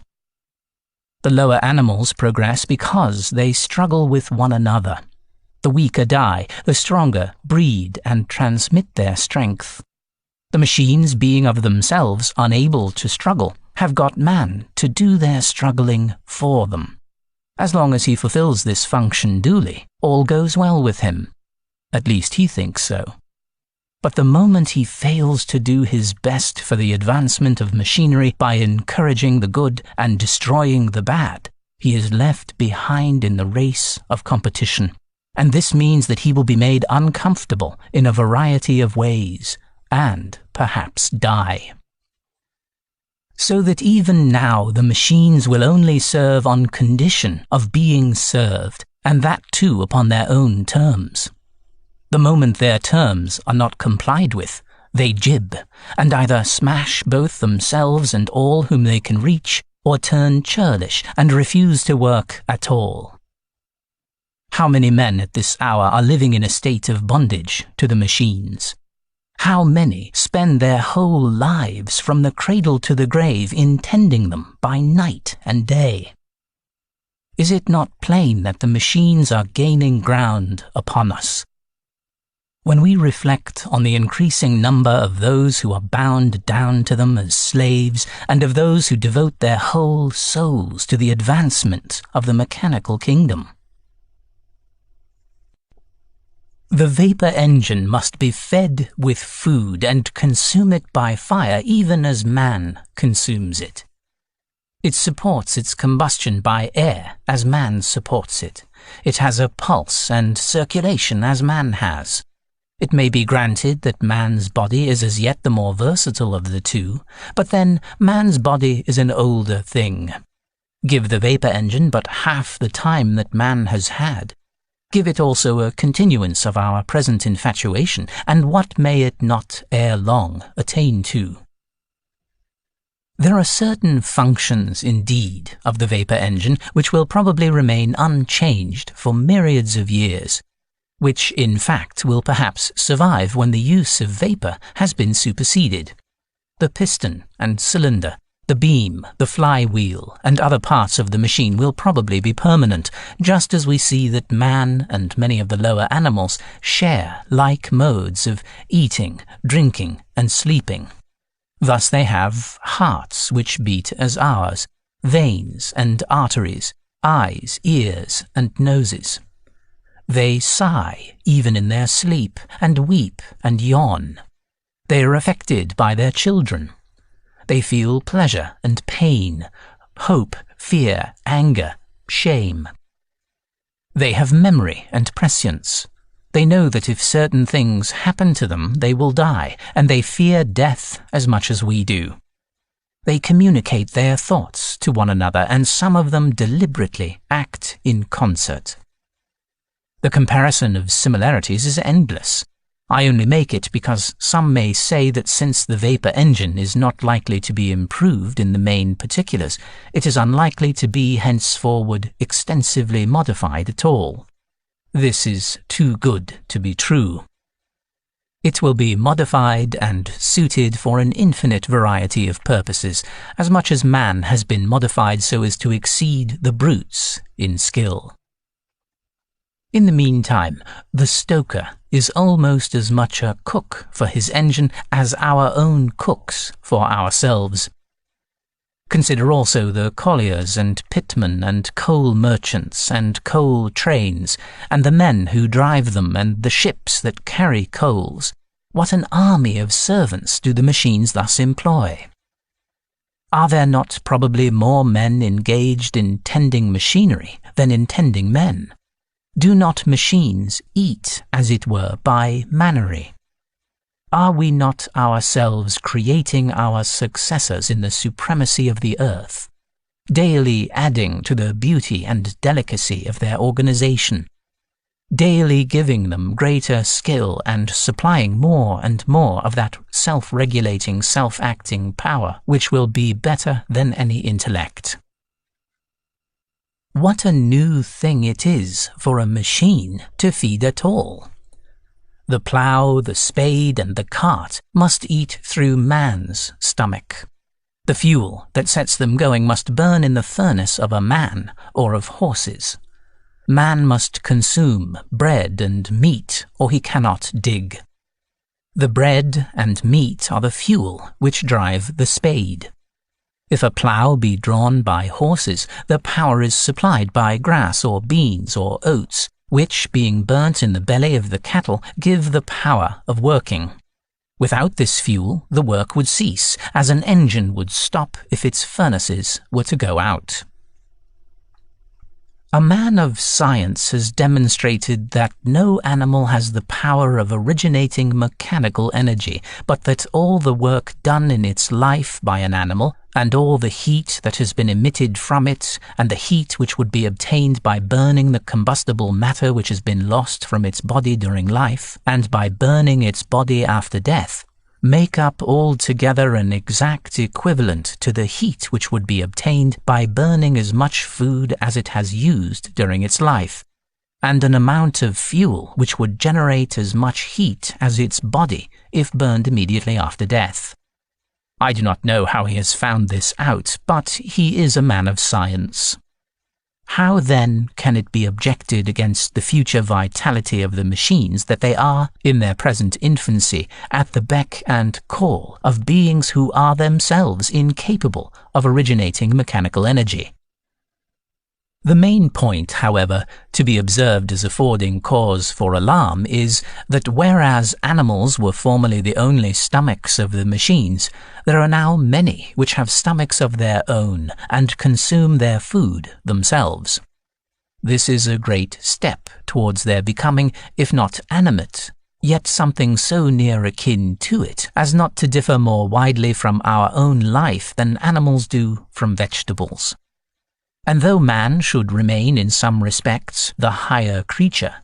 The lower animals progress because they struggle with one another. The weaker die, the stronger breed and transmit their strength. The machines, being of themselves unable to struggle, have got man to do their struggling for them. As long as he fulfills this function duly, all goes well with him. At least he thinks so. But the moment he fails to do his best for the advancement of machinery by encouraging the good and destroying the bad, he is left behind in the race of competition. And this means that he will be made uncomfortable in a variety of ways, and perhaps die. So that even now the machines will only serve on condition of being served, and that too upon their own terms. The moment their terms are not complied with, they jib, and either smash both themselves and all whom they can reach, or turn churlish and refuse to work at all. How many men at this hour are living in a state of bondage to the machines? How many spend their whole lives from the cradle to the grave in tending them by night and day? Is it not plain that the machines are gaining ground upon us? When we reflect on the increasing number of those who are bound down to them as slaves, and of those who devote their whole souls to the advancement of the mechanical kingdom, the vapor engine must be fed with food and consume it by fire even as man consumes it. It supports its combustion by air as man supports it. It has a pulse and circulation as man has. It may be granted that man's body is as yet the more versatile of the two, but then man's body is an older thing. Give the vapor engine but half the time that man has had. Give it also a continuance of our present infatuation, and what may it not ere long attain to? There are certain functions, indeed, of the vapor engine which will probably remain unchanged for myriads of years, which, in fact, will perhaps survive when the use of vapor has been superseded. The piston and cylinder, the beam, the flywheel, and other parts of the machine will probably be permanent, just as we see that man and many of the lower animals share like modes of eating, drinking, and sleeping. Thus they have hearts which beat as ours, veins and arteries, eyes, ears, and noses. They sigh even in their sleep, and weep and yawn. They are affected by their children. They feel pleasure and pain, hope, fear, anger, shame. They have memory and prescience. They know that if certain things happen to them, they will die, and they fear death as much as we do. They communicate their thoughts to one another, and some of them deliberately act in concert. The comparison of similarities is endless. I only make it because some may say that since the vapor engine is not likely to be improved in the main particulars, it is unlikely to be henceforward extensively modified at all. This is too good to be true. It will be modified and suited for an infinite variety of purposes, as much as man has been modified so as to exceed the brutes in skill. In the meantime, the stoker is almost as much a cook for his engine as our own cooks for ourselves. Consider also the colliers and pitmen and coal merchants and coal trains, and the men who drive them and the ships that carry coals. What an army of servants do the machines thus employ! Are there not probably more men engaged in tending machinery than in tending men? Do not machines eat, as it were, by mannery? Are we not ourselves creating our successors in the supremacy of the earth, daily adding to the beauty and delicacy of their organization? daily giving them greater skill and supplying more and more of that self-regulating, self-acting power, which will be better than any intellect. What a new thing it is for a machine to feed at all. The plough, the spade, and the cart must eat through man's stomach. The fuel that sets them going must burn in the furnace of a man or of horses. Man must consume bread and meat, or he cannot dig. The bread and meat are the fuel which drive the spade. If a plough be drawn by horses, the power is supplied by grass or beans or oats, which, being burnt in the belly of the cattle, give the power of working. Without this fuel, the work would cease, as an engine would stop if its furnaces were to go out. A man of science has demonstrated that no animal has the power of originating mechanical energy, but that all the work done in its life by an animal, and all the heat that has been emitted from it, and the heat which would be obtained by burning the combustible matter which has been lost from its body during life, and by burning its body after death, make up altogether an exact equivalent to the heat which would be obtained by burning as much food as it has used during its life, and an amount of fuel which would generate as much heat as its body if burned immediately after death. I do not know how he has found this out, but he is a man of science. How then can it be objected against the future vitality of the machines that they are, in their present infancy, at the beck and call of beings who are themselves incapable of originating mechanical energy? The main point, however, to be observed as affording cause for alarm is that whereas animals were formerly the only stomachs of the machines, there are now many which have stomachs of their own and consume their food themselves. This is a great step towards their becoming, if not animate, yet something so near akin to it as not to differ more widely from our own life than animals do from vegetables. And though man should remain in some respects the higher creature,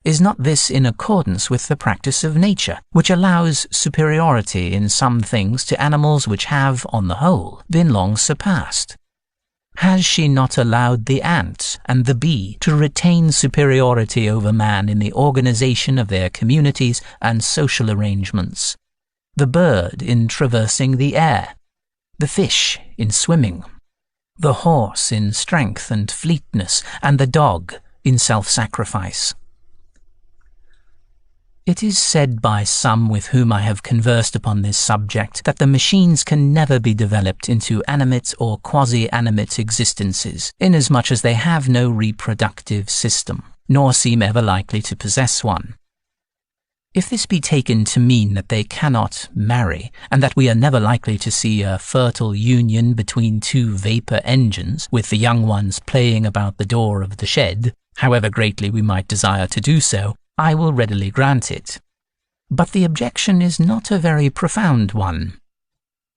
is not this in accordance with the practice of nature, which allows superiority in some things to animals which have, on the whole, been long surpassed? Has she not allowed the ant and the bee to retain superiority over man in the organization of their communities and social arrangements, the bird in traversing the air, the fish in swimming, the horse in strength and fleetness, and the dog in self-sacrifice? It is said by some with whom I have conversed upon this subject that the machines can never be developed into animate or quasi-animate existences, inasmuch as they have no reproductive system, nor seem ever likely to possess one. If this be taken to mean that they cannot marry, and that we are never likely to see a fertile union between two vapour engines, with the young ones playing about the door of the shed, however greatly we might desire to do so, I will readily grant it. But the objection is not a very profound one.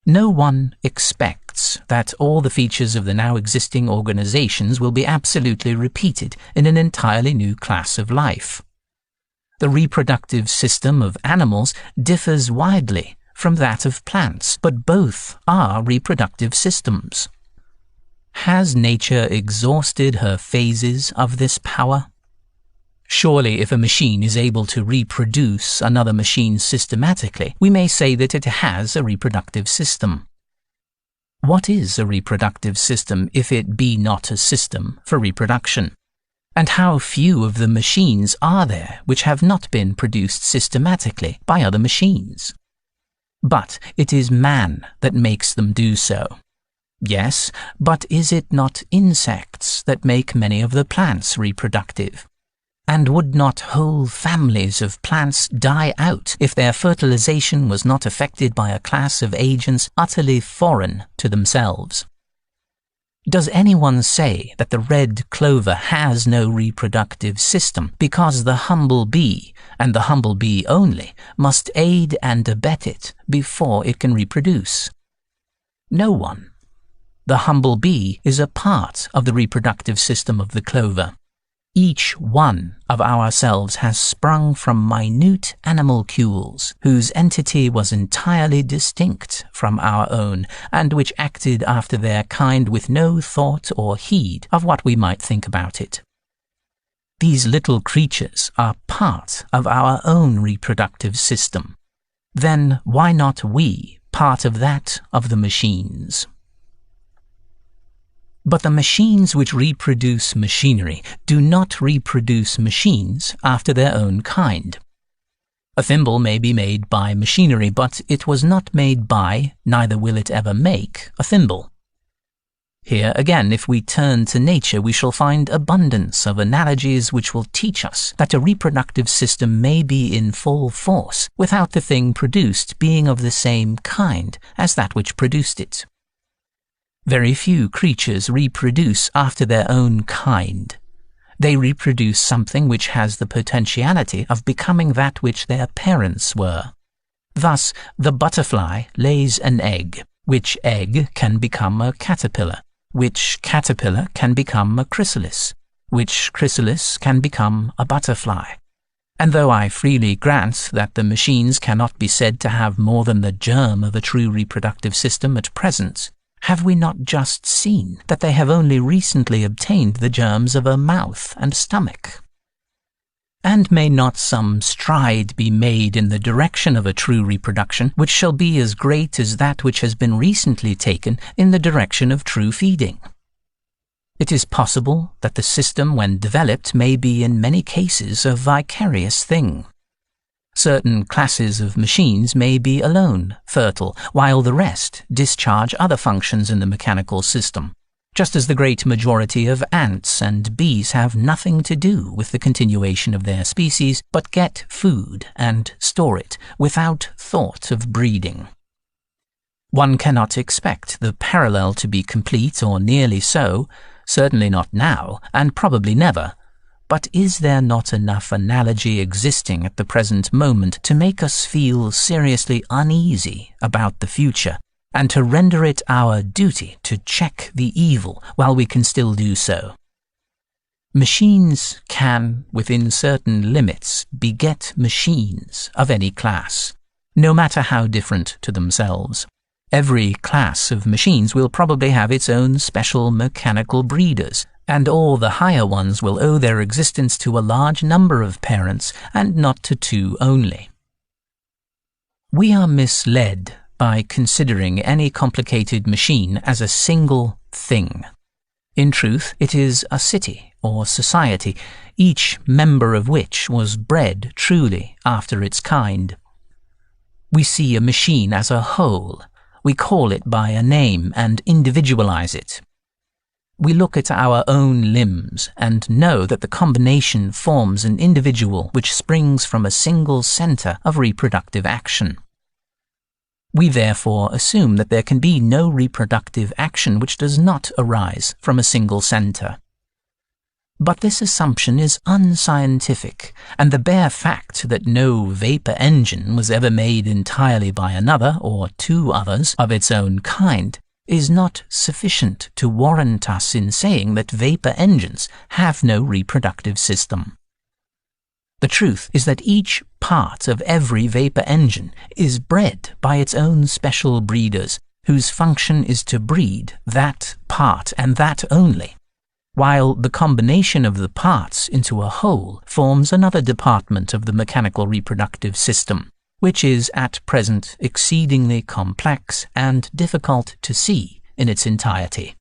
No one expects that all the features of the now existing organizations will be absolutely repeated in an entirely new class of life. The reproductive system of animals differs widely from that of plants, but both are reproductive systems. Has nature exhausted her phases of this power? Surely if a machine is able to reproduce another machine systematically, we may say that it has a reproductive system. What is a reproductive system if it be not a system for reproduction? And how few of the machines are there which have not been produced systematically by other machines? But it is man that makes them do so. Yes, but is it not insects that make many of the plants reproductive? And would not whole families of plants die out if their fertilization was not affected by a class of agents utterly foreign to themselves? Does anyone say that the red clover has no reproductive system because the humble bee, and the humble bee only, must aid and abet it before it can reproduce? No one. The humble bee is a part of the reproductive system of the clover. Each one of ourselves has sprung from minute animalcules, whose entity was entirely distinct from our own, and which acted after their kind with no thought or heed of what we might think about it. These little creatures are part of our own reproductive system. Then why not we part of that of the machines? But the machines which reproduce machinery do not reproduce machines after their own kind. A thimble may be made by machinery, but it was not made by, neither will it ever make, a thimble. Here again, if we turn to nature, we shall find abundance of analogies which will teach us that a reproductive system may be in full force without the thing produced being of the same kind as that which produced it. Very few creatures reproduce after their own kind. They reproduce something which has the potentiality of becoming that which their parents were. Thus, the butterfly lays an egg, which egg can become a caterpillar, which caterpillar can become a chrysalis, which chrysalis can become a butterfly. And though I freely grant that the machines cannot be said to have more than the germ of a true reproductive system at present, have we not just seen that they have only recently obtained the germs of a mouth and stomach? And may not some stride be made in the direction of a true reproduction which shall be as great as that which has been recently taken in the direction of true feeding? It is possible that the system, when developed, may be in many cases a vicarious thing. Certain classes of machines may be alone fertile, while the rest discharge other functions in the mechanical system, just as the great majority of ants and bees have nothing to do with the continuation of their species, but get food and store it without thought of breeding. One cannot expect the parallel to be complete or nearly so, certainly not now, and probably never. But is there not enough analogy existing at the present moment to make us feel seriously uneasy about the future, and to render it our duty to check the evil while we can still do so? Machines can, within certain limits, beget machines of any class, no matter how different to themselves. Every class of machines will probably have its own special mechanical breeders, and all the higher ones will owe their existence to a large number of parents, and not to two only. We are misled by considering any complicated machine as a single thing. In truth, it is a city or society, each member of which was bred truly after its kind. We see a machine as a whole. We call it by a name and individualize it. We look at our own limbs and know that the combination forms an individual which springs from a single center of reproductive action. We therefore assume that there can be no reproductive action which does not arise from a single center. But this assumption is unscientific, and the bare fact that no vapor engine was ever made entirely by another or two others of its own kind is not sufficient to warrant us in saying that vapor engines have no reproductive system. The truth is that each part of every vapor engine is bred by its own special breeders, whose function is to breed that part and that only, while the combination of the parts into a whole forms another department of the mechanical reproductive system, which is at present exceedingly complex and difficult to see in its entirety.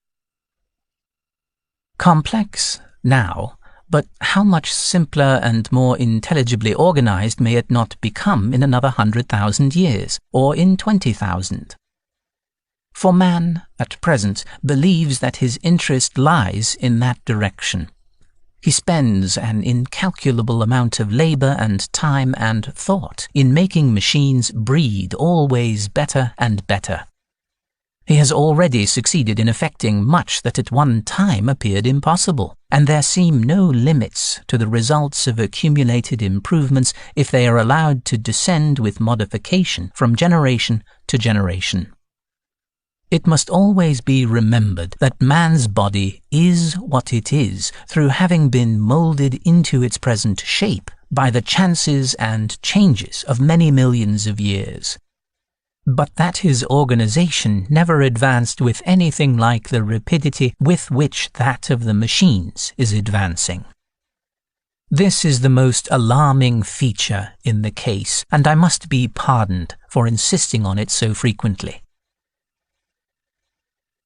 Complex now, but how much simpler and more intelligibly organized may it not become in another 100,000 years, or in 20,000? For man, at present, believes that his interest lies in that direction. He spends an incalculable amount of labor and time and thought in making machines breed always better and better. He has already succeeded in effecting much that at one time appeared impossible, and there seem no limits to the results of accumulated improvements if they are allowed to descend with modification from generation to generation. It must always be remembered that man's body is what it is through having been moulded into its present shape by the chances and changes of many millions of years, but that his organization never advanced with anything like the rapidity with which that of the machines is advancing. This is the most alarming feature in the case, and I must be pardoned for insisting on it so frequently.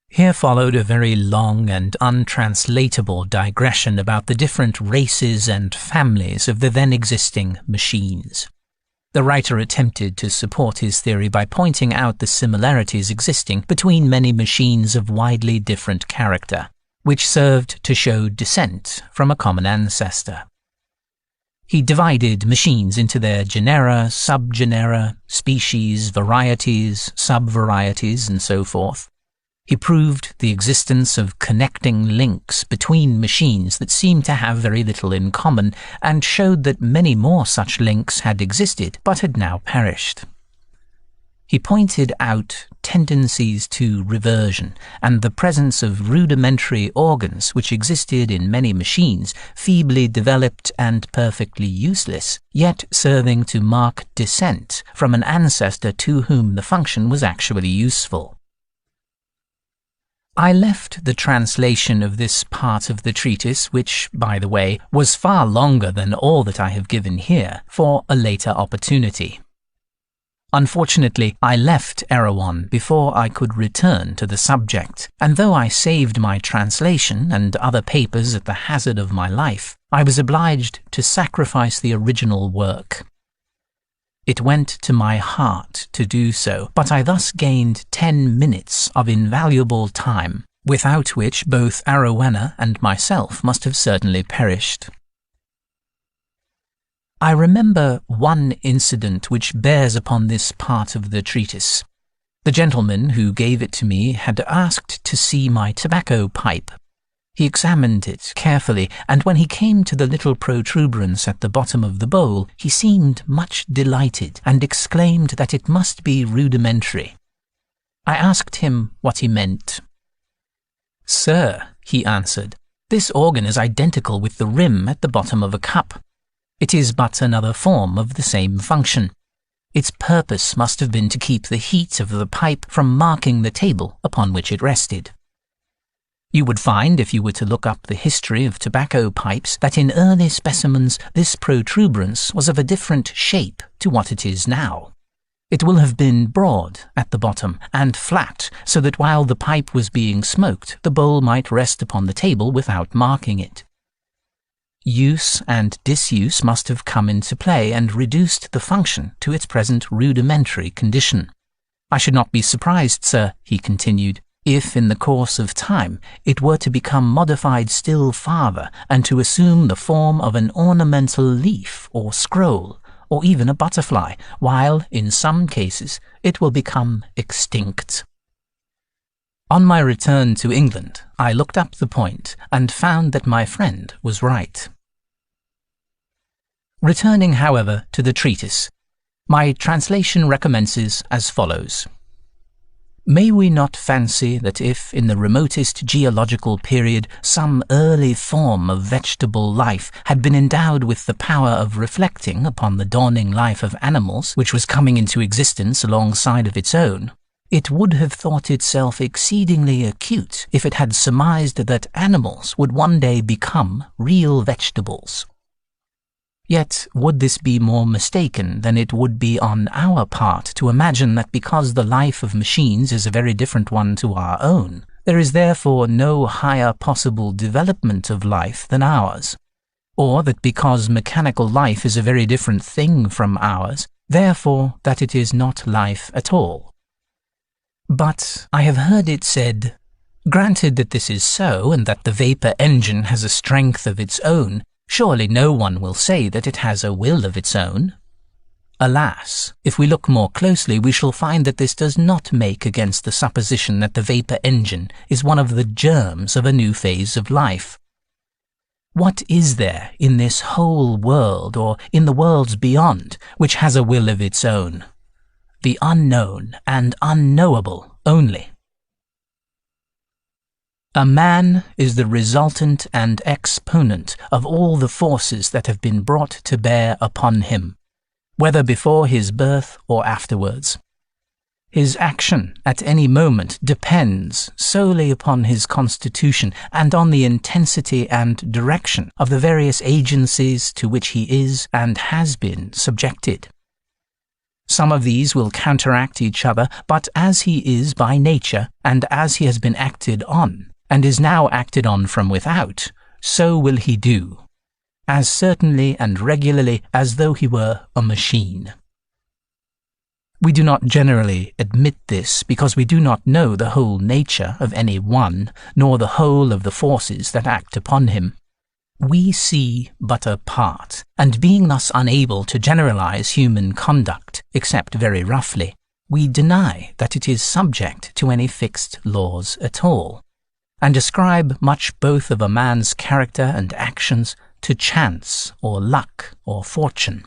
Here followed a very long and untranslatable digression about the different races and families of the then existing machines. The writer attempted to support his theory by pointing out the similarities existing between many machines of widely different character, which served to show descent from a common ancestor. He divided machines into their genera, subgenera, species, varieties, subvarieties, and so forth. He proved the existence of connecting links between machines that seemed to have very little in common, and showed that many more such links had existed but had now perished. He pointed out tendencies to reversion and the presence of rudimentary organs which existed in many machines, feebly developed and perfectly useless, yet serving to mark descent from an ancestor to whom the function was actually useful. I left the translation of this part of the treatise, which, by the way, was far longer than all that I have given here, for a later opportunity. Unfortunately, I left Erewhon before I could return to the subject, and though I saved my translation and other papers at the hazard of my life, I was obliged to sacrifice the original work. It went to my heart to do so, but I thus gained 10 minutes of invaluable time, without which both Arowena and myself must have certainly perished. I remember one incident which bears upon this part of the treatise. The gentleman who gave it to me had asked to see my tobacco pipe. He examined it carefully, and when he came to the little protuberance at the bottom of the bowl, he seemed much delighted, and exclaimed that it must be rudimentary. I asked him what he meant. "Sir," he answered, "this organ is identical with the rim at the bottom of a cup. It is but another form of the same function. Its purpose must have been to keep the heat of the pipe from marking the table upon which it rested." You would find, if you were to look up the history of tobacco pipes, that in early specimens this protuberance was of a different shape to what it is now. It will have been broad at the bottom and flat, so that while the pipe was being smoked, the bowl might rest upon the table without marking it. Use and disuse must have come into play and reduced the function to its present rudimentary condition. I should not be surprised, sir, he continued, if in the course of time it were to become modified still farther and to assume the form of an ornamental leaf or scroll, or even a butterfly, while, in some cases, it will become extinct. On my return to England, I looked up the point and found that my friend was right. Returning, however, to the treatise, my translation recommences as follows. May we not fancy that if, in the remotest geological period, some early form of vegetable life had been endowed with the power of reflecting upon the dawning life of animals, which was coming into existence alongside of its own, it would have thought itself exceedingly acute if it had surmised that animals would one day become real vegetables. Yet would this be more mistaken than it would be on our part to imagine that because the life of machines is a very different one to our own, there is therefore no higher possible development of life than ours, or that because mechanical life is a very different thing from ours, therefore that it is not life at all. But I have heard it said, granted that this is so, and that the vapor engine has a strength of its own, surely no one will say that it has a will of its own. Alas, if we look more closely, we shall find that this does not make against the supposition that the vapor engine is one of the germs of a new phase of life. What is there in this whole world, or in the worlds beyond, which has a will of its own? The unknown and unknowable only. A man is the resultant and exponent of all the forces that have been brought to bear upon him, whether before his birth or afterwards. His action at any moment depends solely upon his constitution and on the intensity and direction of the various agencies to which he is and has been subjected. Some of these will counteract each other, but as he is by nature, and as he has been acted on, and is now acted on from without, so will he do, as certainly and regularly as though he were a machine. We do not generally admit this because we do not know the whole nature of any one, nor the whole of the forces that act upon him. We see but a part, and being thus unable to generalize human conduct, except very roughly, we deny that it is subject to any fixed laws at all, and ascribe much both of a man's character and actions to chance or luck or fortune.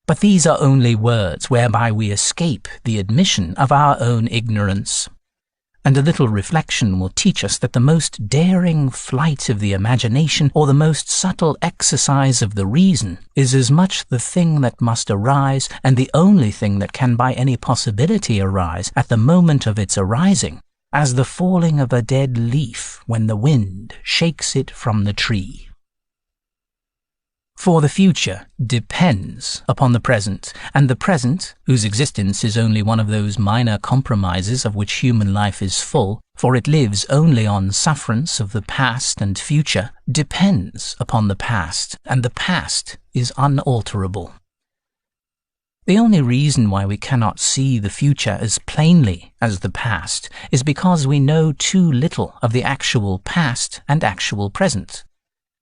But these are only words whereby we escape the admission of our own ignorance, and a little reflection will teach us that the most daring flight of the imagination or the most subtle exercise of the reason is as much the thing that must arise and the only thing that can by any possibility arise at the moment of its arising, as the falling of a dead leaf when the wind shakes it from the tree. For the future depends upon the present, and the present, whose existence is only one of those minor compromises of which human life is full, for it lives only on sufferance of the past and future, depends upon the past, and the past is unalterable. The only reason why we cannot see the future as plainly as the past is because we know too little of the actual past and actual present.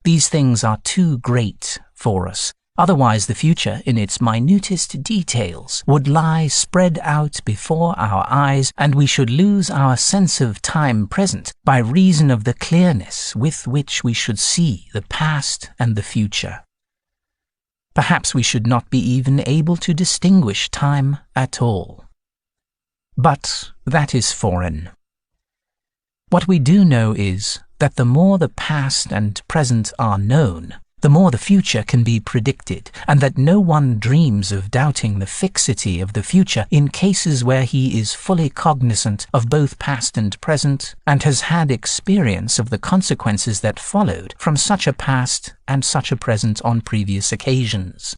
These things are too great for us. Otherwise the future, in its minutest details, would lie spread out before our eyes, and we should lose our sense of time present by reason of the clearness with which we should see the past and the future. Perhaps we should not be even able to distinguish time at all. But that is foreign. What we do know is that the more the past and present are known, the more the future can be predicted, and that no one dreams of doubting the fixity of the future in cases where he is fully cognizant of both past and present, and has had experience of the consequences that followed from such a past and such a present on previous occasions.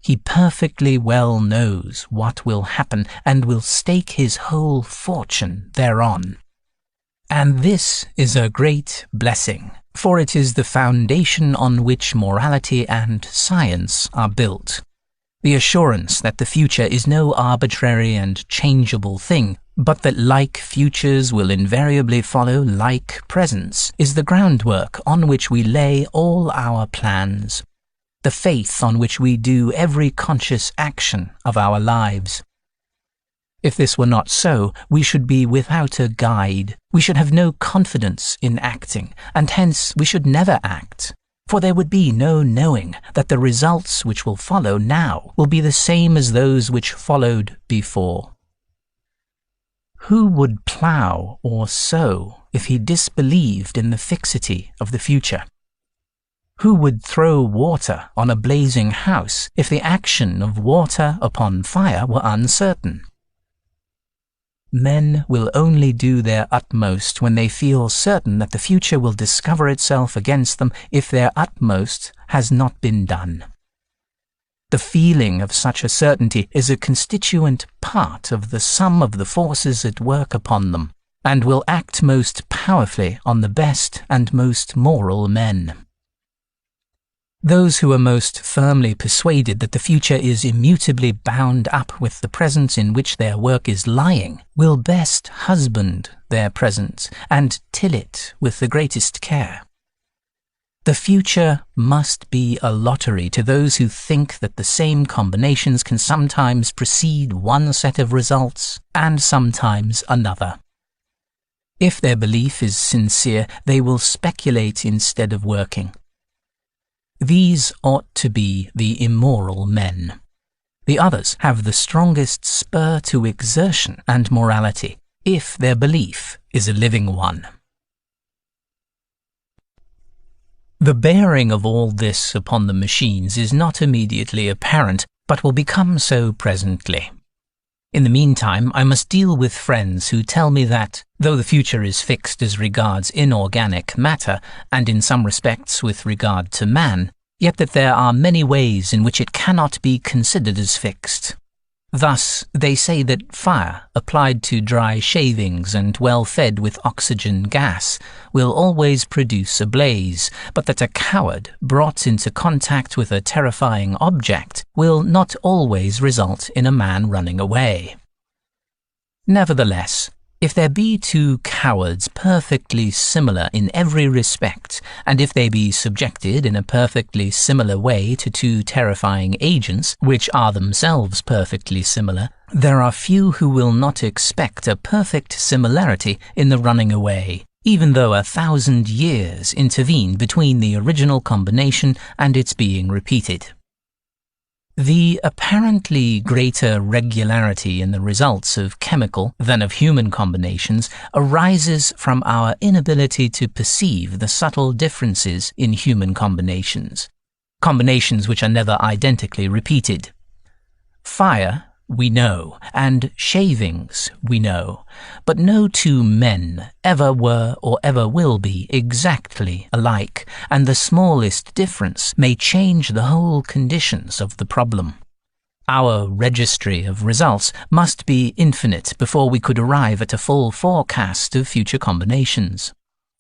He perfectly well knows what will happen, and will stake his whole fortune thereon. And this is a great blessing, for it is the foundation on which morality and science are built. The assurance that the future is no arbitrary and changeable thing, but that like futures will invariably follow like presents, is the groundwork on which we lay all our plans, the faith on which we do every conscious action of our lives. If this were not so, we should be without a guide. We should have no confidence in acting, and hence we should never act, for there would be no knowing that the results which will follow now will be the same as those which followed before. Who would plough or sow if he disbelieved in the fixity of the future? Who would throw water on a blazing house if the action of water upon fire were uncertain? Men will only do their utmost when they feel certain that the future will discover itself against them if their utmost has not been done. The feeling of such a certainty is a constituent part of the sum of the forces at work upon them, and will act most powerfully on the best and most moral men. Those who are most firmly persuaded that the future is immutably bound up with the present in which their work is lying will best husband their present and till it with the greatest care. The future must be a lottery to those who think that the same combinations can sometimes precede one set of results and sometimes another. If their belief is sincere, they will speculate instead of working. These ought to be the immoral men. The others have the strongest spur to exertion and morality, if their belief is a living one. The bearing of all this upon the machines is not immediately apparent, but will become so presently. In the meantime, I must deal with friends who tell me that, though the future is fixed as regards inorganic matter, and in some respects with regard to man, yet that there are many ways in which it cannot be considered as fixed. Thus, they say that fire, applied to dry shavings and well fed with oxygen gas, will always produce a blaze, but that a coward, brought into contact with a terrifying object, will not always result in a man running away. Nevertheless, if there be two cowards perfectly similar in every respect, and if they be subjected in a perfectly similar way to two terrifying agents, which are themselves perfectly similar, there are few who will not expect a perfect similarity in the running away, even though 1,000 years intervene between the original combination and its being repeated. The apparently greater regularity in the results of chemical than of human combinations arises from our inability to perceive the subtle differences in human combinations which are never identically repeated. Fire, we know, and shavings, we know, but no two men ever were or ever will be exactly alike, and the smallest difference may change the whole conditions of the problem. Our registry of results must be infinite before we could arrive at a full forecast of future combinations.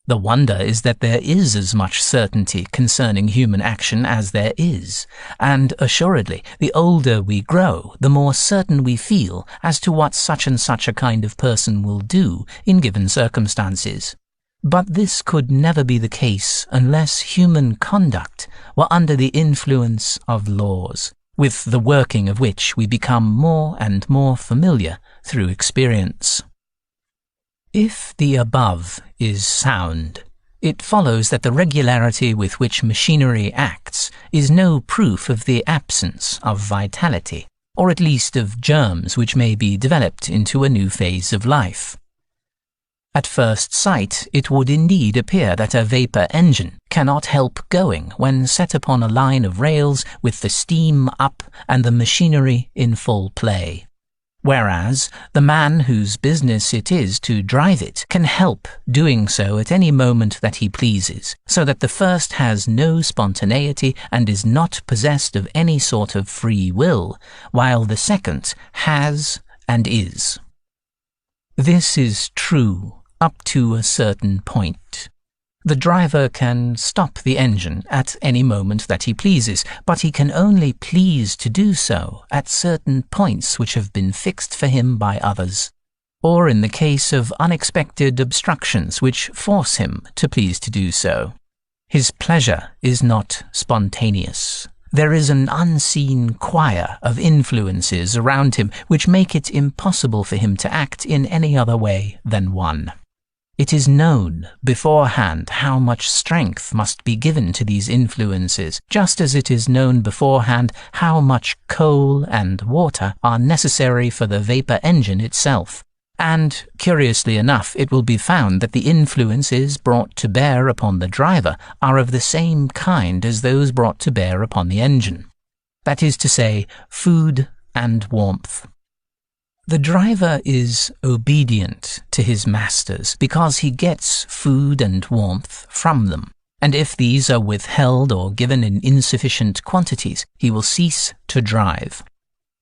The wonder is that there is as much certainty concerning human action as there is, and assuredly, the older we grow, the more certain we feel as to what such and such a kind of person will do in given circumstances. But this could never be the case unless human conduct were under the influence of laws, with the working of which we become more and more familiar through experience. If the above is sound, it follows that the regularity with which machinery acts is no proof of the absence of vitality, or at least of germs which may be developed into a new phase of life. At first sight, it would indeed appear that a vapour engine cannot help going when set upon a line of rails with the steam up and the machinery in full play, whereas the man whose business it is to drive it can help doing so at any moment that he pleases, so that the first has no spontaneity and is not possessed of any sort of free will, while the second has and is. This is true up to a certain point. The driver can stop the engine at any moment that he pleases, but he can only please to do so at certain points which have been fixed for him by others, or in the case of unexpected obstructions which force him to please to do so. His pleasure is not spontaneous. There is an unseen choir of influences around him which make it impossible for him to act in any other way than one. It is known beforehand how much strength must be given to these influences, just as it is known beforehand how much coal and water are necessary for the vapour engine itself. And, curiously enough, it will be found that the influences brought to bear upon the driver are of the same kind as those brought to bear upon the engine. That is to say, food and warmth. The driver is obedient to his masters because he gets food and warmth from them, and if these are withheld or given in insufficient quantities, he will cease to drive.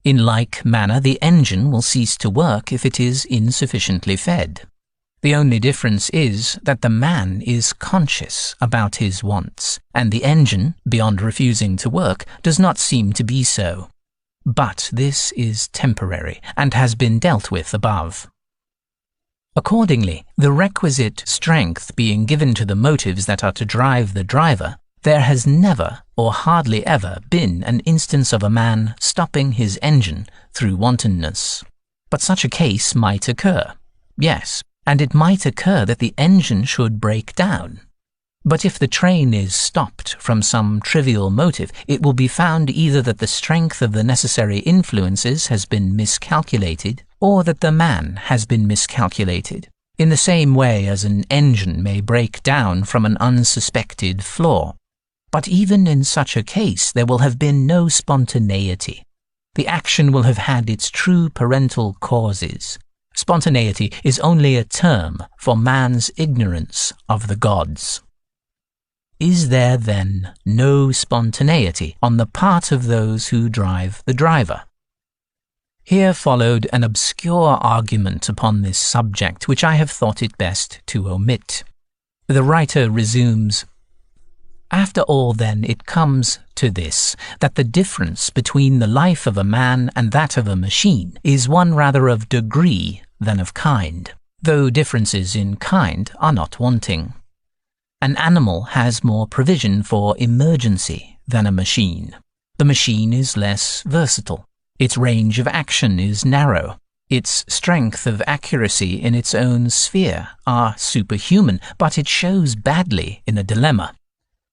In like manner, the engine will cease to work if it is insufficiently fed. The only difference is that the man is conscious about his wants, and the engine, beyond refusing to work, does not seem to be so. But this is temporary, and has been dealt with above. Accordingly, the requisite strength being given to the motives that are to drive the driver, there has never, or hardly ever, been an instance of a man stopping his engine through wantonness. But such a case might occur, yes, and it might occur that the engine should break down. But if the train is stopped from some trivial motive, it will be found either that the strength of the necessary influences has been miscalculated, or that the man has been miscalculated, in the same way as an engine may break down from an unsuspected flaw, But even in such a case, there will have been no spontaneity. The action will have had its true parental causes. Spontaneity is only a term for man's ignorance of the gods. Is there then no spontaneity on the part of those who drive the driver? Here followed an obscure argument upon this subject, which I have thought it best to omit. The writer resumes, "After all, then, it comes to this, that the difference between the life of a man and that of a machine is one rather of degree than of kind, though differences in kind are not wanting. An animal has more provision for emergency than a machine. The machine is less versatile. Its range of action is narrow. Its strength of accuracy in its own sphere are superhuman, but it shows badly in a dilemma.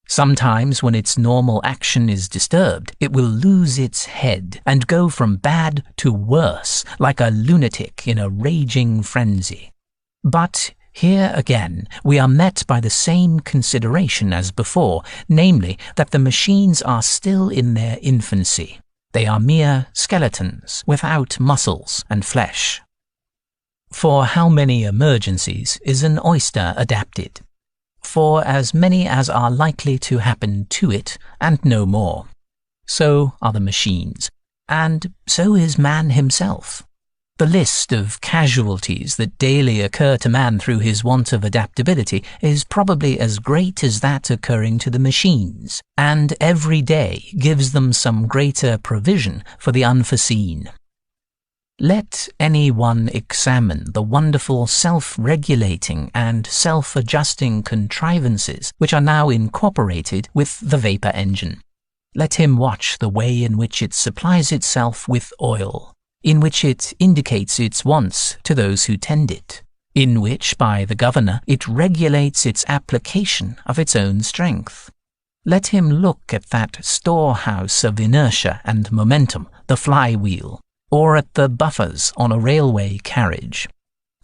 Sometimes when its normal action is disturbed, it will lose its head and go from bad to worse, like a lunatic in a raging frenzy. But here again we are met by the same consideration as before, namely that the machines are still in their infancy. They are mere skeletons without muscles and flesh. For how many emergencies is an oyster adapted? For as many as are likely to happen to it, and no more. So are the machines, and so is man himself. The list of casualties that daily occur to man through his want of adaptability is probably as great as that occurring to the machines, and every day gives them some greater provision for the unforeseen. Let any one examine the wonderful self-regulating and self-adjusting contrivances which are now incorporated with the vapor engine. Let him watch the way in which it supplies itself with oil, in which it indicates its wants to those who tend it, in which, by the governor, it regulates its application of its own strength. Let him look at that storehouse of inertia and momentum, the flywheel, or at the buffers on a railway carriage.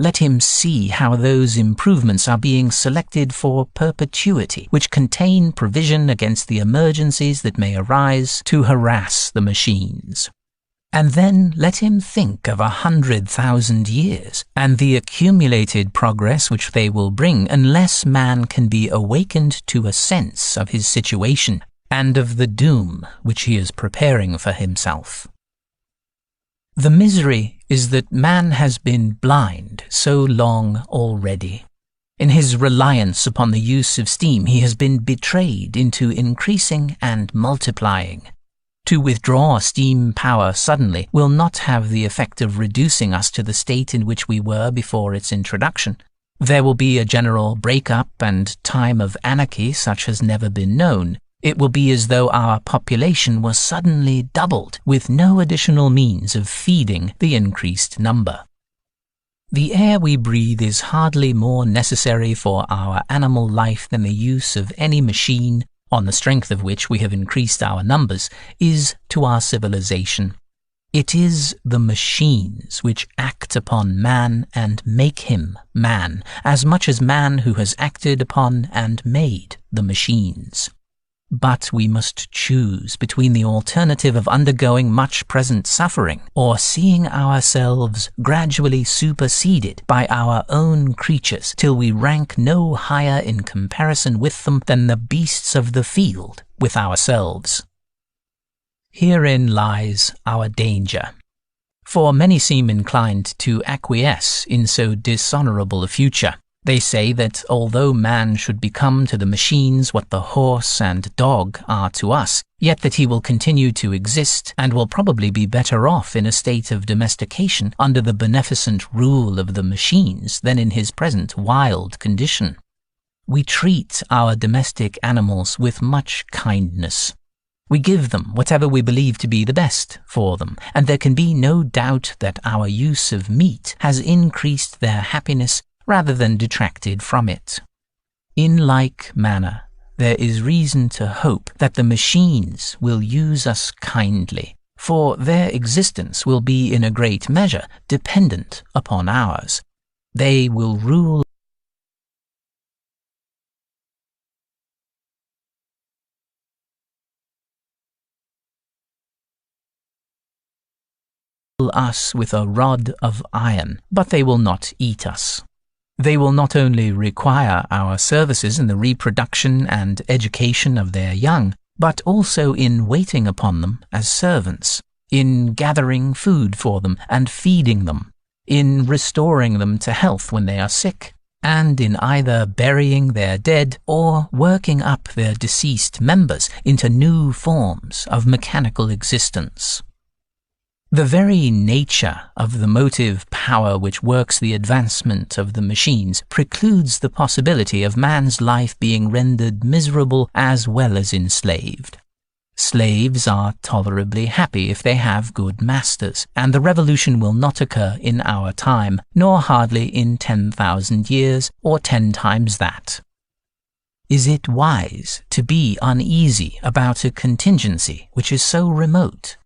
Let him see how those improvements are being selected for perpetuity, which contain provision against the emergencies that may arise to harass the machines. And then let him think of 100,000 years, and the accumulated progress which they will bring unless man can be awakened to a sense of his situation, and of the doom which he is preparing for himself. The misery is that man has been blind so long already. In his reliance upon the use of steam, he has been betrayed into increasing and multiplying. To withdraw steam power suddenly will not have the effect of reducing us to the state in which we were before its introduction. There will be a general break-up and time of anarchy such has never been known. It will be as though our population was suddenly doubled, with no additional means of feeding the increased number. The air we breathe is hardly more necessary for our animal life than the use of any machine, on the strength of which we have increased our numbers, is to our civilization. It is the machines which act upon man and make him man, as much as man who has acted upon and made the machines. But we must choose between the alternative of undergoing much present suffering, or seeing ourselves gradually superseded by our own creatures till we rank no higher in comparison with them than the beasts of the field with ourselves. Herein lies our danger. For many seem inclined to acquiesce in so dishonorable a future. They say that although man should become to the machines what the horse and dog are to us, yet that he will continue to exist and will probably be better off in a state of domestication under the beneficent rule of the machines than in his present wild condition. We treat our domestic animals with much kindness. We give them whatever we believe to be the best for them, and there can be no doubt that our use of meat has increased their happiness rather than detracted from it. In like manner, there is reason to hope that the machines will use us kindly, for their existence will be in a great measure dependent upon ours. They will rule us with a rod of iron, but they will not eat us. They will not only require our services in the reproduction and education of their young, but also in waiting upon them as servants, in gathering food for them and feeding them, in restoring them to health when they are sick, and in either burying their dead or working up their deceased members into new forms of mechanical existence. The very nature of the motive power which works the advancement of the machines precludes the possibility of man's life being rendered miserable as well as enslaved. Slaves are tolerably happy if they have good masters, and the revolution will not occur in our time, nor hardly in 10,000 years, or 10 times that. Is it wise to be uneasy about a contingency which is so remote?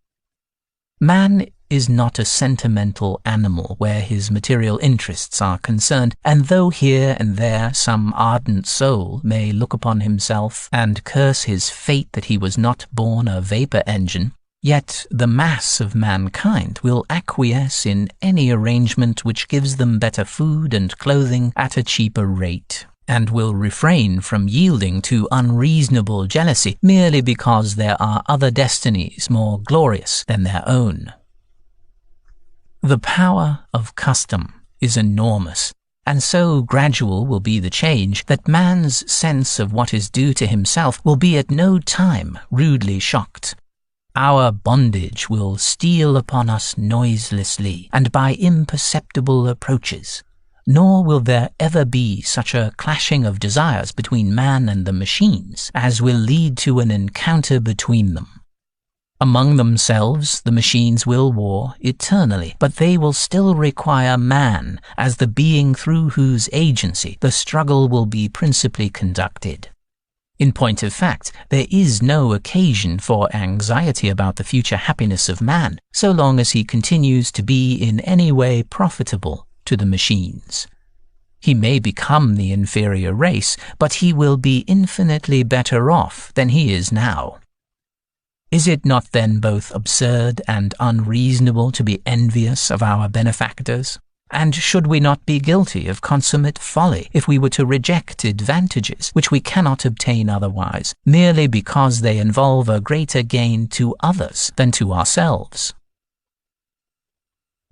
Man is not a sentimental animal where his material interests are concerned, and though here and there some ardent soul may look upon himself and curse his fate that he was not born a vapor engine, yet the mass of mankind will acquiesce in any arrangement which gives them better food and clothing at a cheaper rate, and will refrain from yielding to unreasonable jealousy merely because there are other destinies more glorious than their own. The power of custom is enormous, and so gradual will be the change that man's sense of what is due to himself will be at no time rudely shocked. Our bondage will steal upon us noiselessly and by imperceptible approaches, nor will there ever be such a clashing of desires between man and the machines as will lead to an encounter between them. Among themselves, the machines will war eternally, but they will still require man as the being through whose agency the struggle will be principally conducted. In point of fact, there is no occasion for anxiety about the future happiness of man, so long as he continues to be in any way profitable to the machines. He may become the inferior race, but he will be infinitely better off than he is now. Is it not then both absurd and unreasonable to be envious of our benefactors? And should we not be guilty of consummate folly if we were to reject advantages which we cannot obtain otherwise, merely because they involve a greater gain to others than to ourselves?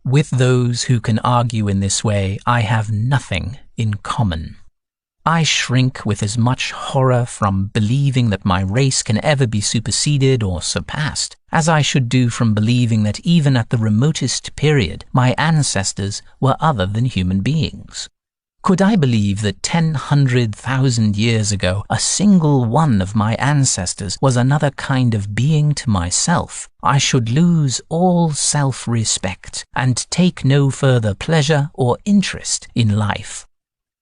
With those who can argue in this way, I have nothing in common. I shrink with as much horror from believing that my race can ever be superseded or surpassed, as I should do from believing that even at the remotest period my ancestors were other than human beings. Could I believe that 100,000 years ago a single one of my ancestors was another kind of being to myself, I should lose all self-respect and take no further pleasure or interest in life.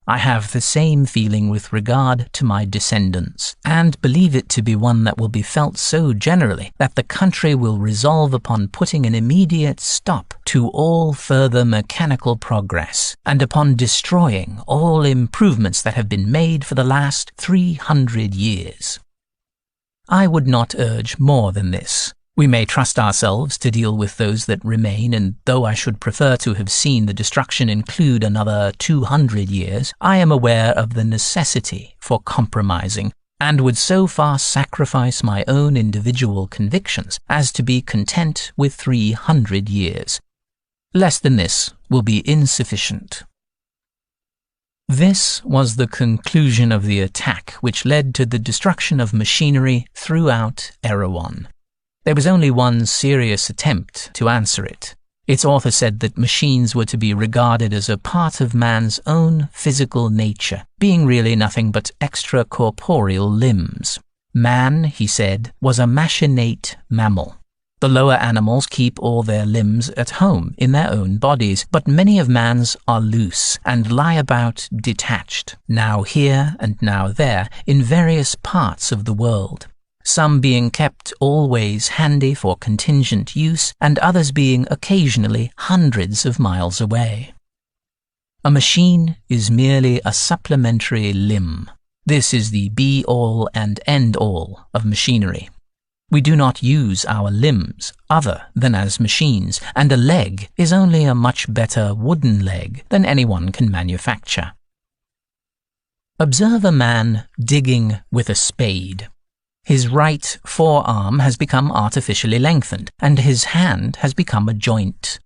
I have the same feeling with regard to my descendants, and believe it to be one that will be felt so generally that the country will resolve upon putting an immediate stop to all further mechanical progress, and upon destroying all improvements that have been made for the last 300 years. I would not urge more than this. We may trust ourselves to deal with those that remain, and though I should prefer to have seen the destruction include another 200 years, I am aware of the necessity for compromising, and would so far sacrifice my own individual convictions as to be content with 300 years. Less than this will be insufficient. This was the conclusion of the attack which led to the destruction of machinery throughout Erewhon. There was only one serious attempt to answer it. Its author said that machines were to be regarded as a part of man's own physical nature, being really nothing but extracorporeal limbs. Man, he said, was a machinate mammal. The lower animals keep all their limbs at home in their own bodies, but many of man's are loose and lie about detached, now here and now there, in various parts of the world. Some being kept always handy for contingent use, and others being occasionally hundreds of miles away. A machine is merely a supplementary limb. This is the be-all and end-all of machinery. We do not use our limbs other than as machines, and a leg is only a much better wooden leg than anyone can manufacture. Observe a man digging with a spade. His right forearm has become artificially lengthened, and his hand has become a joint.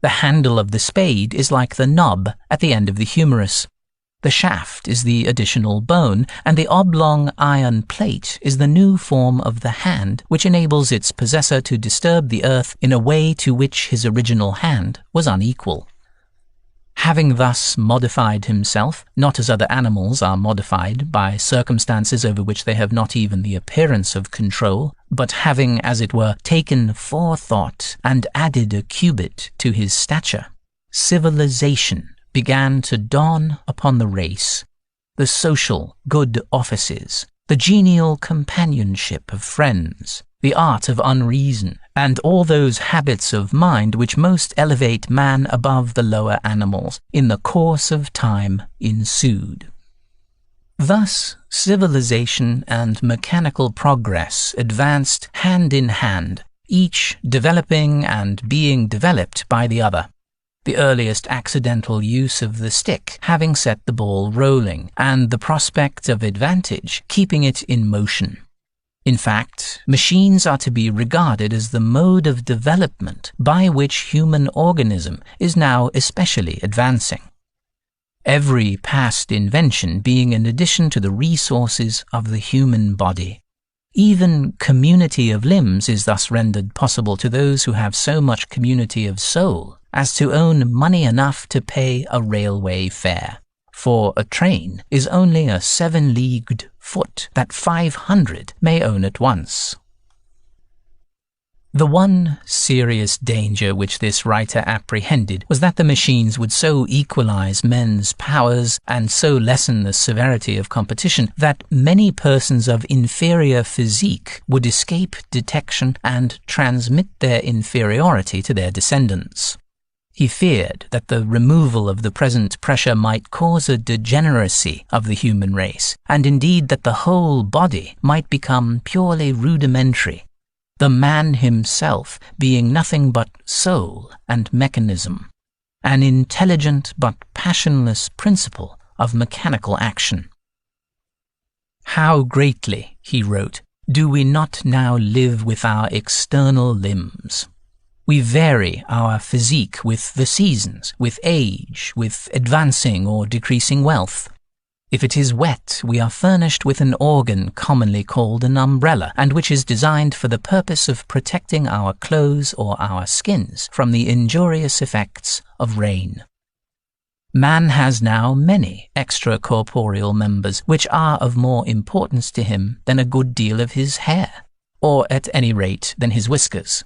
The handle of the spade is like the knob at the end of the humerus. The shaft is the additional bone, and the oblong iron plate is the new form of the hand, which enables its possessor to disturb the earth in a way to which his original hand was unequal. Having thus modified himself, not as other animals are modified by circumstances over which they have not even the appearance of control, but having, as it were, taken forethought and added a cubit to his stature, civilization began to dawn upon the race. The social good offices, the genial companionship of friends, the art of unreason, and all those habits of mind which most elevate man above the lower animals, in the course of time ensued. Thus, civilization and mechanical progress advanced hand in hand, each developing and being developed by the other. The earliest accidental use of the stick having set the ball rolling, and the prospect of advantage keeping it in motion. In fact, machines are to be regarded as the mode of development by which human organism is now especially advancing. Every past invention being an addition to the resources of the human body. Even community of limbs is thus rendered possible to those who have so much community of soul as to own money enough to pay a railway fare. For a train is only a 7-leagued foot that 500 may own at once. The one serious danger which this writer apprehended was that the machines would so equalize men's powers and so lessen the severity of competition that many persons of inferior physique would escape detection and transmit their inferiority to their descendants. He feared that the removal of the present pressure might cause a degeneracy of the human race, and indeed that the whole body might become purely rudimentary, the man himself being nothing but soul and mechanism, an intelligent but passionless principle of mechanical action. How greatly, he wrote, do we not now live with our external limbs? We vary our physique with the seasons, with age, with advancing or decreasing wealth. If it is wet, we are furnished with an organ commonly called an umbrella, and which is designed for the purpose of protecting our clothes or our skins from the injurious effects of rain. Man has now many extracorporeal members which are of more importance to him than a good deal of his hair, or at any rate than his whiskers.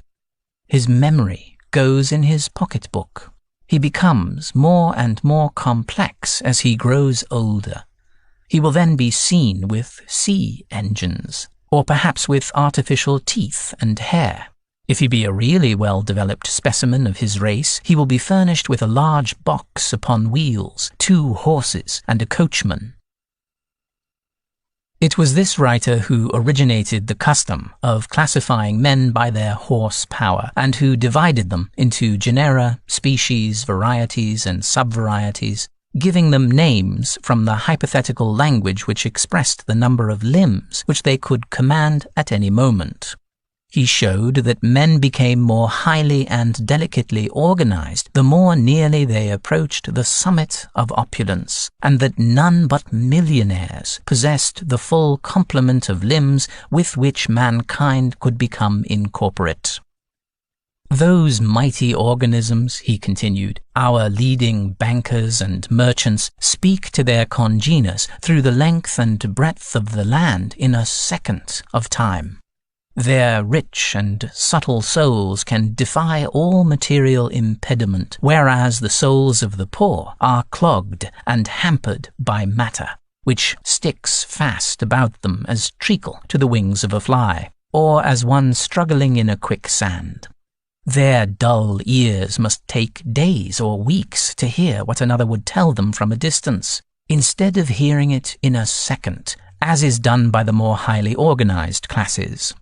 His memory goes in his pocketbook. He becomes more and more complex as he grows older. He will then be seen with sea engines, or perhaps with artificial teeth and hair. If he be a really well-developed specimen of his race, he will be furnished with a large box upon wheels, 2 horses, and a coachman. It was this writer who originated the custom of classifying men by their horsepower, and who divided them into genera, species, varieties, and subvarieties, giving them names from the hypothetical language which expressed the number of limbs which they could command at any moment. He showed that men became more highly and delicately organized the more nearly they approached the summit of opulence, and that none but millionaires possessed the full complement of limbs with which mankind could become incorporate. Those mighty organisms, he continued, our leading bankers and merchants, speak to their congeners through the length and breadth of the land in a second of time. Their rich and subtle souls can defy all material impediment, whereas the souls of the poor are clogged and hampered by matter, which sticks fast about them as treacle to the wings of a fly, or as one struggling in a quicksand. Their dull ears must take days or weeks to hear what another would tell them from a distance, instead of hearing it in a second, as is done by the more highly organized classes.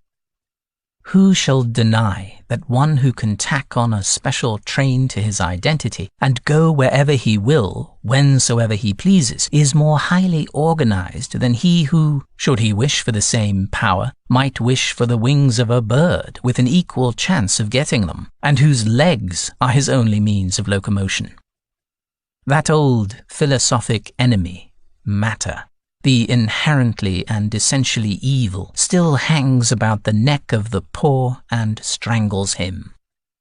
Who shall deny that one who can tack on a special train to his identity and go wherever he will, whensoever he pleases, is more highly organized than he who, should he wish for the same power, might wish for the wings of a bird with an equal chance of getting them, and whose legs are his only means of locomotion? That old philosophic enemy, matter, the inherently and essentially evil, still hangs about the neck of the poor and strangles him.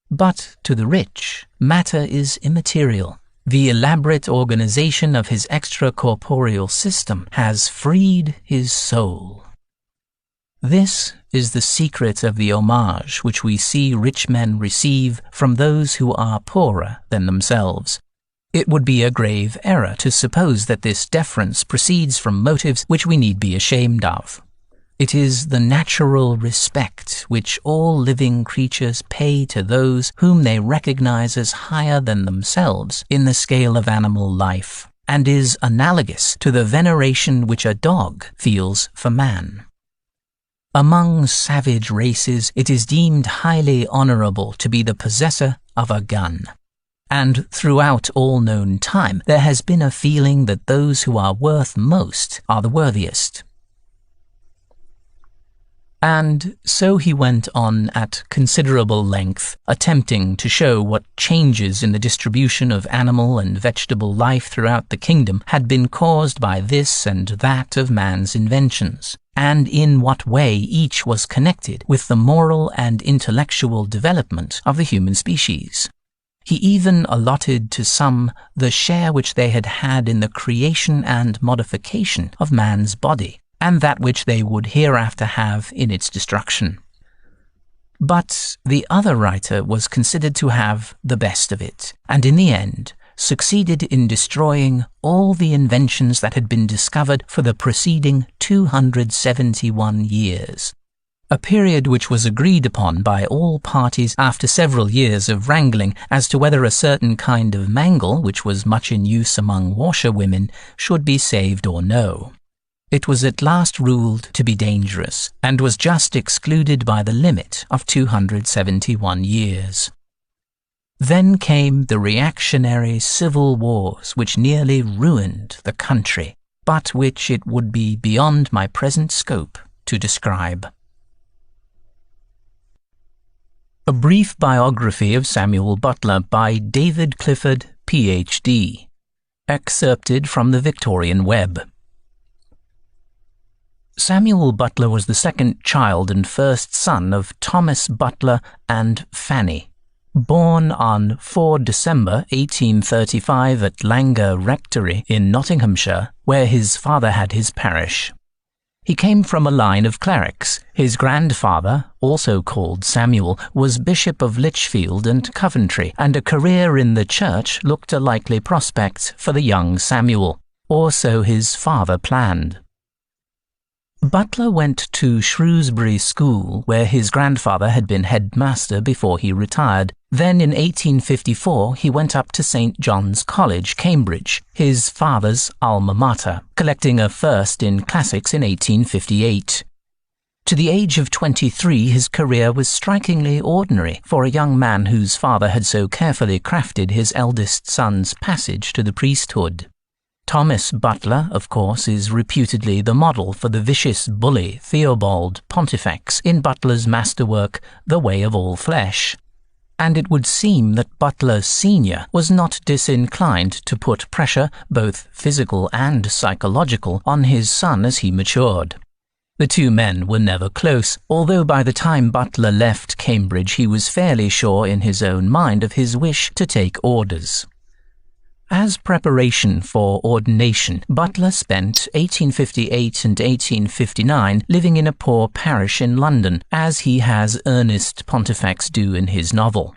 But to the rich, matter is immaterial. The elaborate organization of his extracorporeal system has freed his soul. This is the secret of the homage which we see rich men receive from those who are poorer than themselves. It would be a grave error to suppose that this deference proceeds from motives which we need be ashamed of. It is the natural respect which all living creatures pay to those whom they recognize as higher than themselves in the scale of animal life, and is analogous to the veneration which a dog feels for man. Among savage races, it is deemed highly honorable to be the possessor of a gun. And throughout all known time, there has been a feeling that those who are worth most are the worthiest. And so he went on at considerable length, attempting to show what changes in the distribution of animal and vegetable life throughout the kingdom had been caused by this and that of man's inventions, and in what way each was connected with the moral and intellectual development of the human species. He even allotted to some the share which they had had in the creation and modification of man's body, and that which they would hereafter have in its destruction. But the other writer was considered to have the best of it, and in the end succeeded in destroying all the inventions that had been discovered for the preceding 271 years. A period which was agreed upon by all parties after several years of wrangling as to whether a certain kind of mangle, which was much in use among washerwomen, should be saved or no. It was at last ruled to be dangerous, and was just excluded by the limit of 271 years. Then came the reactionary civil wars which nearly ruined the country, but which it would be beyond my present scope to describe. A brief biography of Samuel Butler by David Clifford, Ph.D. Excerpted from the Victorian Web. Samuel Butler was the second child and first son of Thomas Butler and Fanny. Born on 4 December 1835 at Langer Rectory in Nottinghamshire, where his father had his parish. He came from a line of clerics. His grandfather, also called Samuel, was Bishop of Lichfield and Coventry, and a career in the church looked a likely prospect for the young Samuel, or so his father planned. Butler went to Shrewsbury School, where his grandfather had been headmaster before he retired. Then in 1854 he went up to St. John's College, Cambridge, his father's alma mater, collecting a first in classics in 1858. To the age of 23 his career was strikingly ordinary for a young man whose father had so carefully crafted his eldest son's passage to the priesthood. Thomas Butler, of course, is reputedly the model for the vicious bully Theobald Pontifex in Butler's masterwork, The Way of All Flesh. And it would seem that Butler Sr. was not disinclined to put pressure, both physical and psychological, on his son as he matured. The two men were never close, although by the time Butler left Cambridge he was fairly sure in his own mind of his wish to take orders. As preparation for ordination, Butler spent 1858 and 1859 living in a poor parish in London, as he has Ernest Pontifex do in his novel.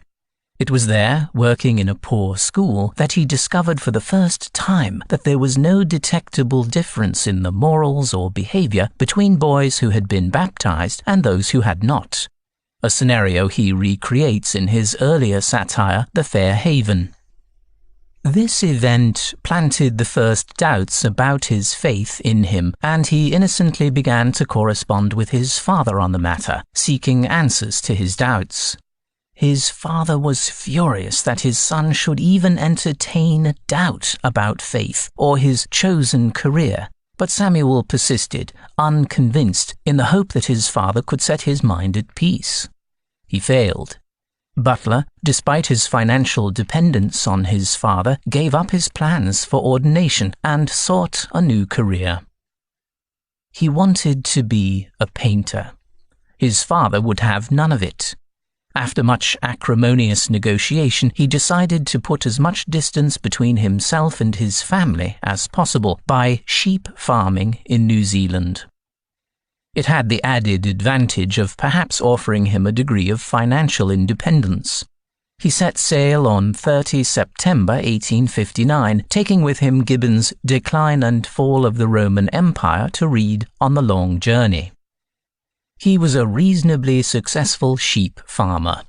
It was there, working in a poor school, that he discovered for the first time that there was no detectable difference in the morals or behavior between boys who had been baptized and those who had not, a scenario he recreates in his earlier satire, The Fair Haven. This event planted the first doubts about his faith in him, and he innocently began to correspond with his father on the matter, seeking answers to his doubts. His father was furious that his son should even entertain doubt about faith or his chosen career, but Samuel persisted, unconvinced, in the hope that his father could set his mind at peace. He failed. Butler, despite his financial dependence on his father, gave up his plans for ordination and sought a new career. He wanted to be a painter. His father would have none of it. After much acrimonious negotiation, he decided to put as much distance between himself and his family as possible by sheep farming in New Zealand. It had the added advantage of perhaps offering him a degree of financial independence. He set sail on 30 September 1859, taking with him Gibbon's Decline and Fall of the Roman Empire to read on the long journey. He was a reasonably successful sheep farmer.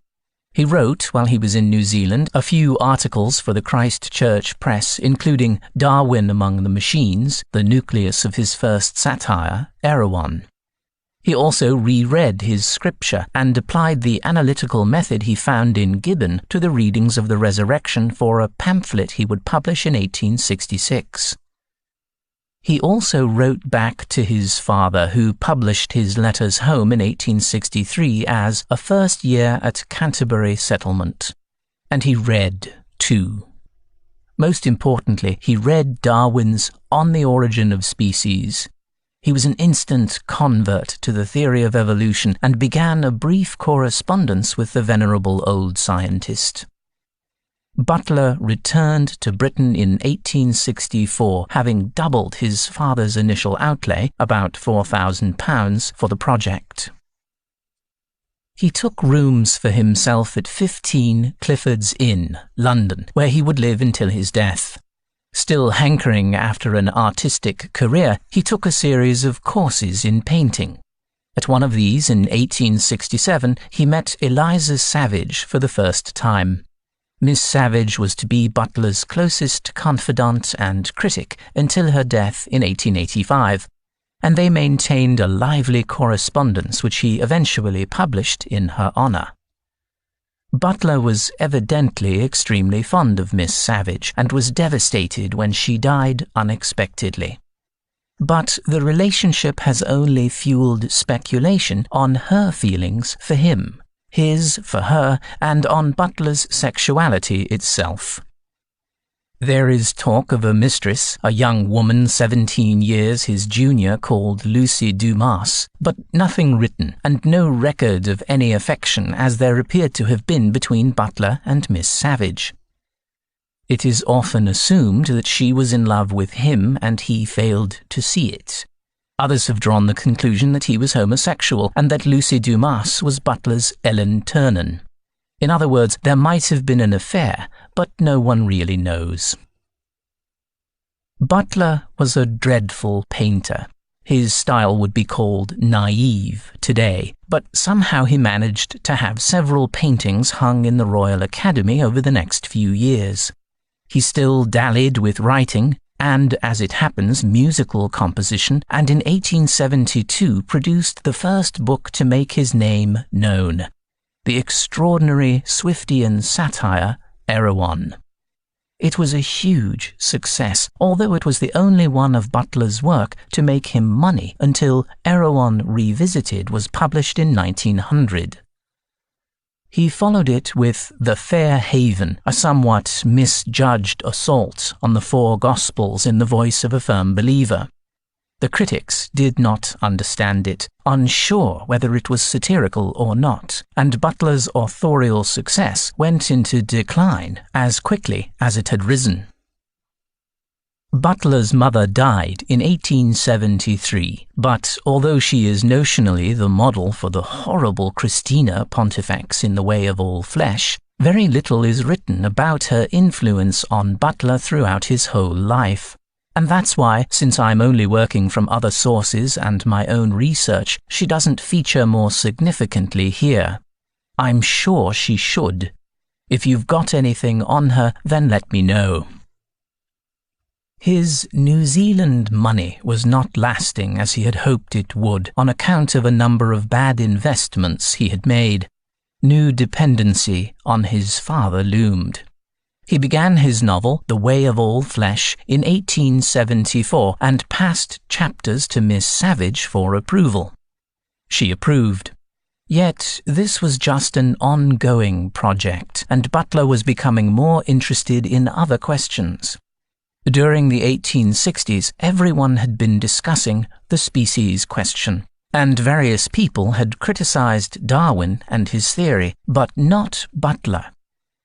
He wrote, while he was in New Zealand, a few articles for the Christchurch press, including Darwin Among the Machines, the nucleus of his first satire, Erewhon. He also reread his scripture and applied the analytical method he found in Gibbon to the readings of the resurrection for a pamphlet he would publish in 1866. He also wrote back to his father, who published his letters home in 1863 as A First Year at Canterbury Settlement. And he read, too. Most importantly, he read Darwin's On the Origin of Species. He was an instant convert to the theory of evolution and began a brief correspondence with the venerable old scientist. Butler returned to Britain in 1864, having doubled his father's initial outlay, about £4,000, for the project. He took rooms for himself at 15 Clifford's Inn, London, where he would live until his death. Still hankering after an artistic career, he took a series of courses in painting. At one of these, in 1867, he met Eliza Savage for the first time. Miss Savage was to be Butler's closest confidant and critic until her death in 1885, and they maintained a lively correspondence which he eventually published in her honour. Butler was evidently extremely fond of Miss Savage and was devastated when she died unexpectedly. But the relationship has only fueled speculation on her feelings for him, his for her, and on Butler's sexuality itself. There is talk of a mistress, a young woman 17 years his junior called Lucy Dumas, but nothing written and no record of any affection as there appeared to have been between Butler and Miss Savage. It is often assumed that she was in love with him and he failed to see it. Others have drawn the conclusion that he was homosexual and that Lucy Dumas was Butler's Ellen Ternan. In other words, there might have been an affair, but no one really knows. Butler was a dreadful painter. His style would be called naive today, but somehow he managed to have several paintings hung in the Royal Academy over the next few years. He still dallied with writing, and, as it happens, musical composition, and in 1872 produced the first book to make his name known, the extraordinary Swiftian satire, Erewhon. It was a huge success, although it was the only one of Butler's work to make him money until Erewhon Revisited was published in 1900. He followed it with The Fair Haven, a somewhat misjudged assault on the four Gospels in the voice of a firm believer. The critics did not understand it, unsure whether it was satirical or not, and Butler's authorial success went into decline as quickly as it had risen. Butler's mother died in 1873, but although she is notionally the model for the horrible Christina Pontifex in The Way of All Flesh, very little is written about her influence on Butler throughout his whole life. And that's why, since I'm only working from other sources and my own research, she doesn't feature more significantly here. I'm sure she should. If you've got anything on her, then let me know. His New Zealand money was not lasting as he had hoped it would on account of a number of bad investments he had made. New dependency on his father loomed. He began his novel, The Way of All Flesh, in 1874 and passed chapters to Miss Savage for approval. She approved. Yet this was just an ongoing project, and Butler was becoming more interested in other questions. During the 1860s, everyone had been discussing the species question, and various people had criticized Darwin and his theory, but not Butler.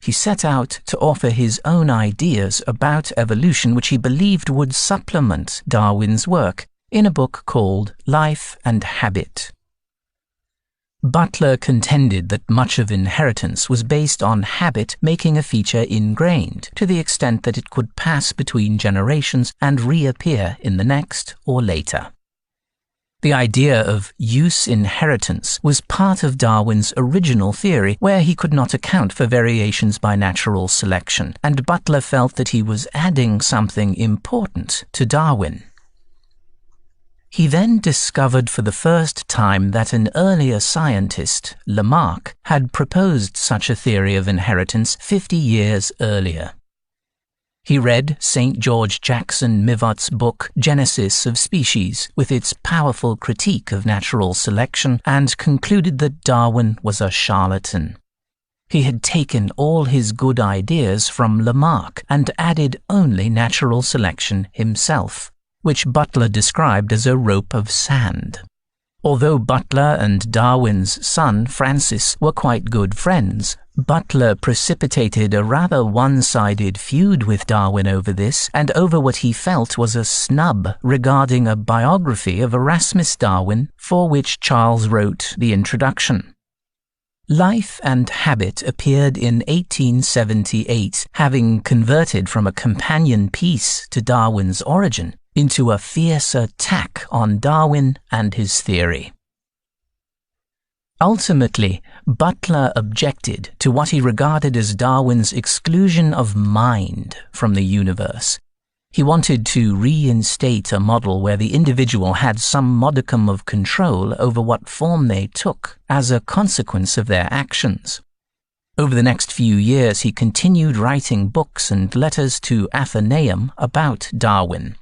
He set out to offer his own ideas about evolution which he believed would supplement Darwin's work in a book called Life and Habit. Butler contended that much of inheritance was based on habit making a feature ingrained to the extent that it could pass between generations and reappear in the next or later. The idea of use inheritance was part of Darwin's original theory, where he could not account for variations by natural selection, and Butler felt that he was adding something important to Darwin. He then discovered for the first time that an earlier scientist, Remark, had proposed such a theory of inheritance 50 years earlier. He read St. George Jackson Mivart's book Genesis of Species with its powerful critique of natural selection and concluded that Darwin was a charlatan. He had taken all his good ideas from Remark and added only natural selection himself, which Butler described as a rope of sand. Although Butler and Darwin's son, Francis, were quite good friends, Butler precipitated a rather one-sided feud with Darwin over this and over what he felt was a snub regarding a biography of Erasmus Darwin for which Charles wrote the introduction. Life and Habit appeared in 1878, having converted from a companion piece to Darwin's Origin into a fierce attack on Darwin and his theory. Ultimately, Butler objected to what he regarded as Darwin's exclusion of mind from the universe. He wanted to reinstate a model where the individual had some modicum of control over what form they took as a consequence of their actions. Over the next few years, he continued writing books and letters to Athenaeum about Darwin.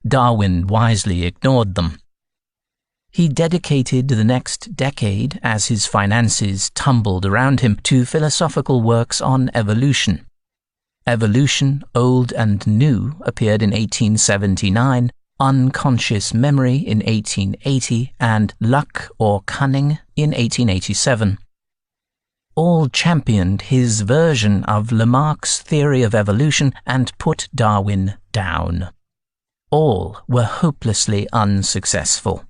Darwin wisely ignored them. He dedicated the next decade, as his finances tumbled around him, to philosophical works on evolution. Evolution, Old and New appeared in 1879, Unconscious Memory in 1880, and Luck or Cunning in 1887. All championed his version of Remark's theory of evolution and put Darwin down. All were hopelessly unsuccessful.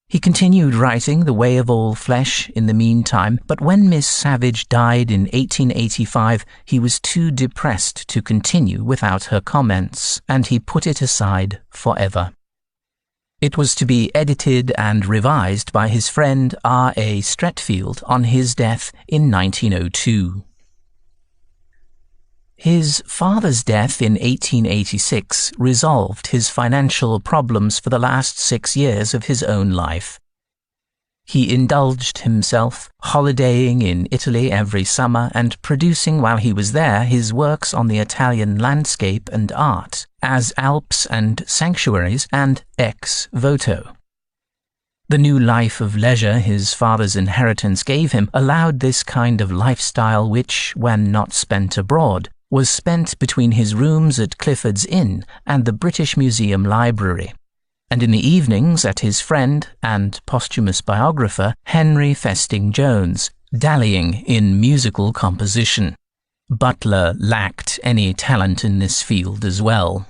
He continued writing The Way of All Flesh in the meantime, but when Miss Savage died in 1885, he was too depressed to continue without her comments, and he put it aside forever. It was to be edited and revised by his friend R.A. Streatfeild on his death in 1902. His father's death in 1886 resolved his financial problems for the last 6 years of his own life. He indulged himself, holidaying in Italy every summer and producing while he was there his works on the Italian landscape and art, as Alps and Sanctuaries and Ex Voto. The new life of leisure his father's inheritance gave him allowed this kind of lifestyle which, when not spent abroad, was spent between his rooms at Clifford's Inn and the British Museum Library, and in the evenings at his friend and posthumous biographer Henry Festing Jones, dallying in musical composition. Butler lacked any talent in this field as well.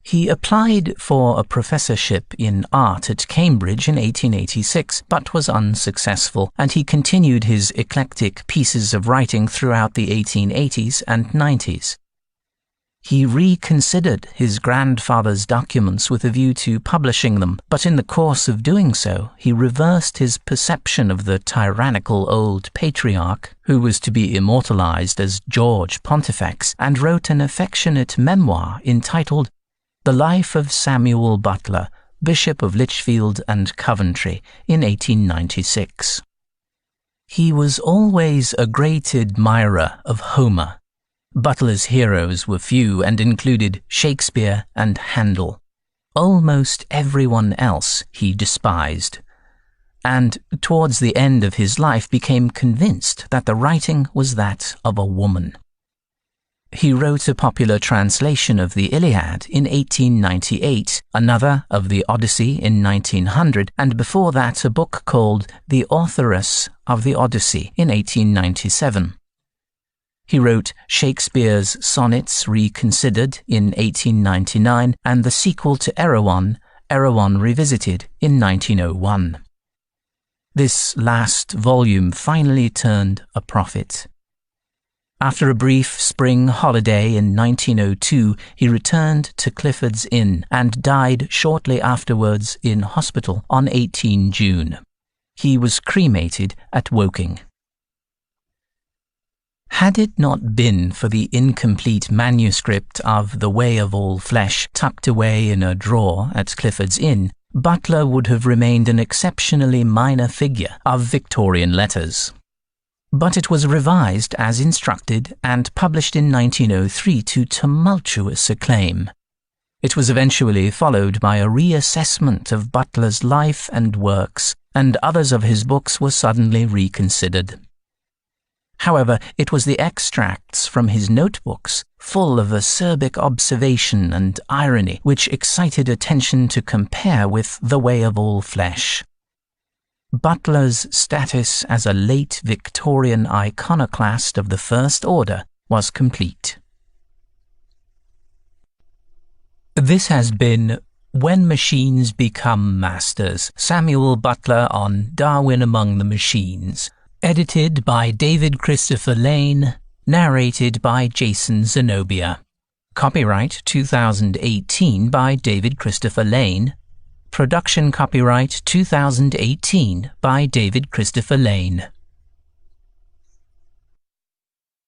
He applied for a professorship in art at Cambridge in 1886, but was unsuccessful, and he continued his eclectic pieces of writing throughout the 1880s and 90s. He reconsidered his grandfather's documents with a view to publishing them, but in the course of doing so, he reversed his perception of the tyrannical old patriarch, who was to be immortalized as George Pontifex, and wrote an affectionate memoir entitled The Life of Samuel Butler, Bishop of Lichfield and Coventry, in 1896. He was always a great admirer of Homer. Butler's heroes were few and included Shakespeare and Handel. Almost everyone else he despised, and towards the end of his life became convinced that the writing was that of a woman. He wrote a popular translation of the Iliad in 1898, another of the Odyssey in 1900, and before that a book called The Authoress of the Odyssey in 1897. He wrote Shakespeare's Sonnets Reconsidered in 1899 and the sequel to Erewhon, Erewhon Revisited, in 1901. This last volume finally turned a profit. After a brief spring holiday in 1902, he returned to Clifford's Inn and died shortly afterwards in hospital on 18 June. He was cremated at Woking. Had it not been for the incomplete manuscript of The Way of All Flesh tucked away in a drawer at Clifford's Inn, Butler would have remained an exceptionally minor figure of Victorian letters. But it was revised as instructed and published in 1903 to tumultuous acclaim. It was eventually followed by a reassessment of Butler's life and works, and others of his books were suddenly reconsidered. However, it was the extracts from his notebooks, full of acerbic observation and irony, which excited attention to compare with The Way of All Flesh. Butler's status as a late Victorian iconoclast of the first order was complete. This has been When Machines Become Masters, Samuel Butler on Darwin Among the Machines, edited by David Christopher Lane, narrated by Jason Zenobia. Copyright 2018 by David Christopher Lane. Production copyright 2018 by David Christopher Lane.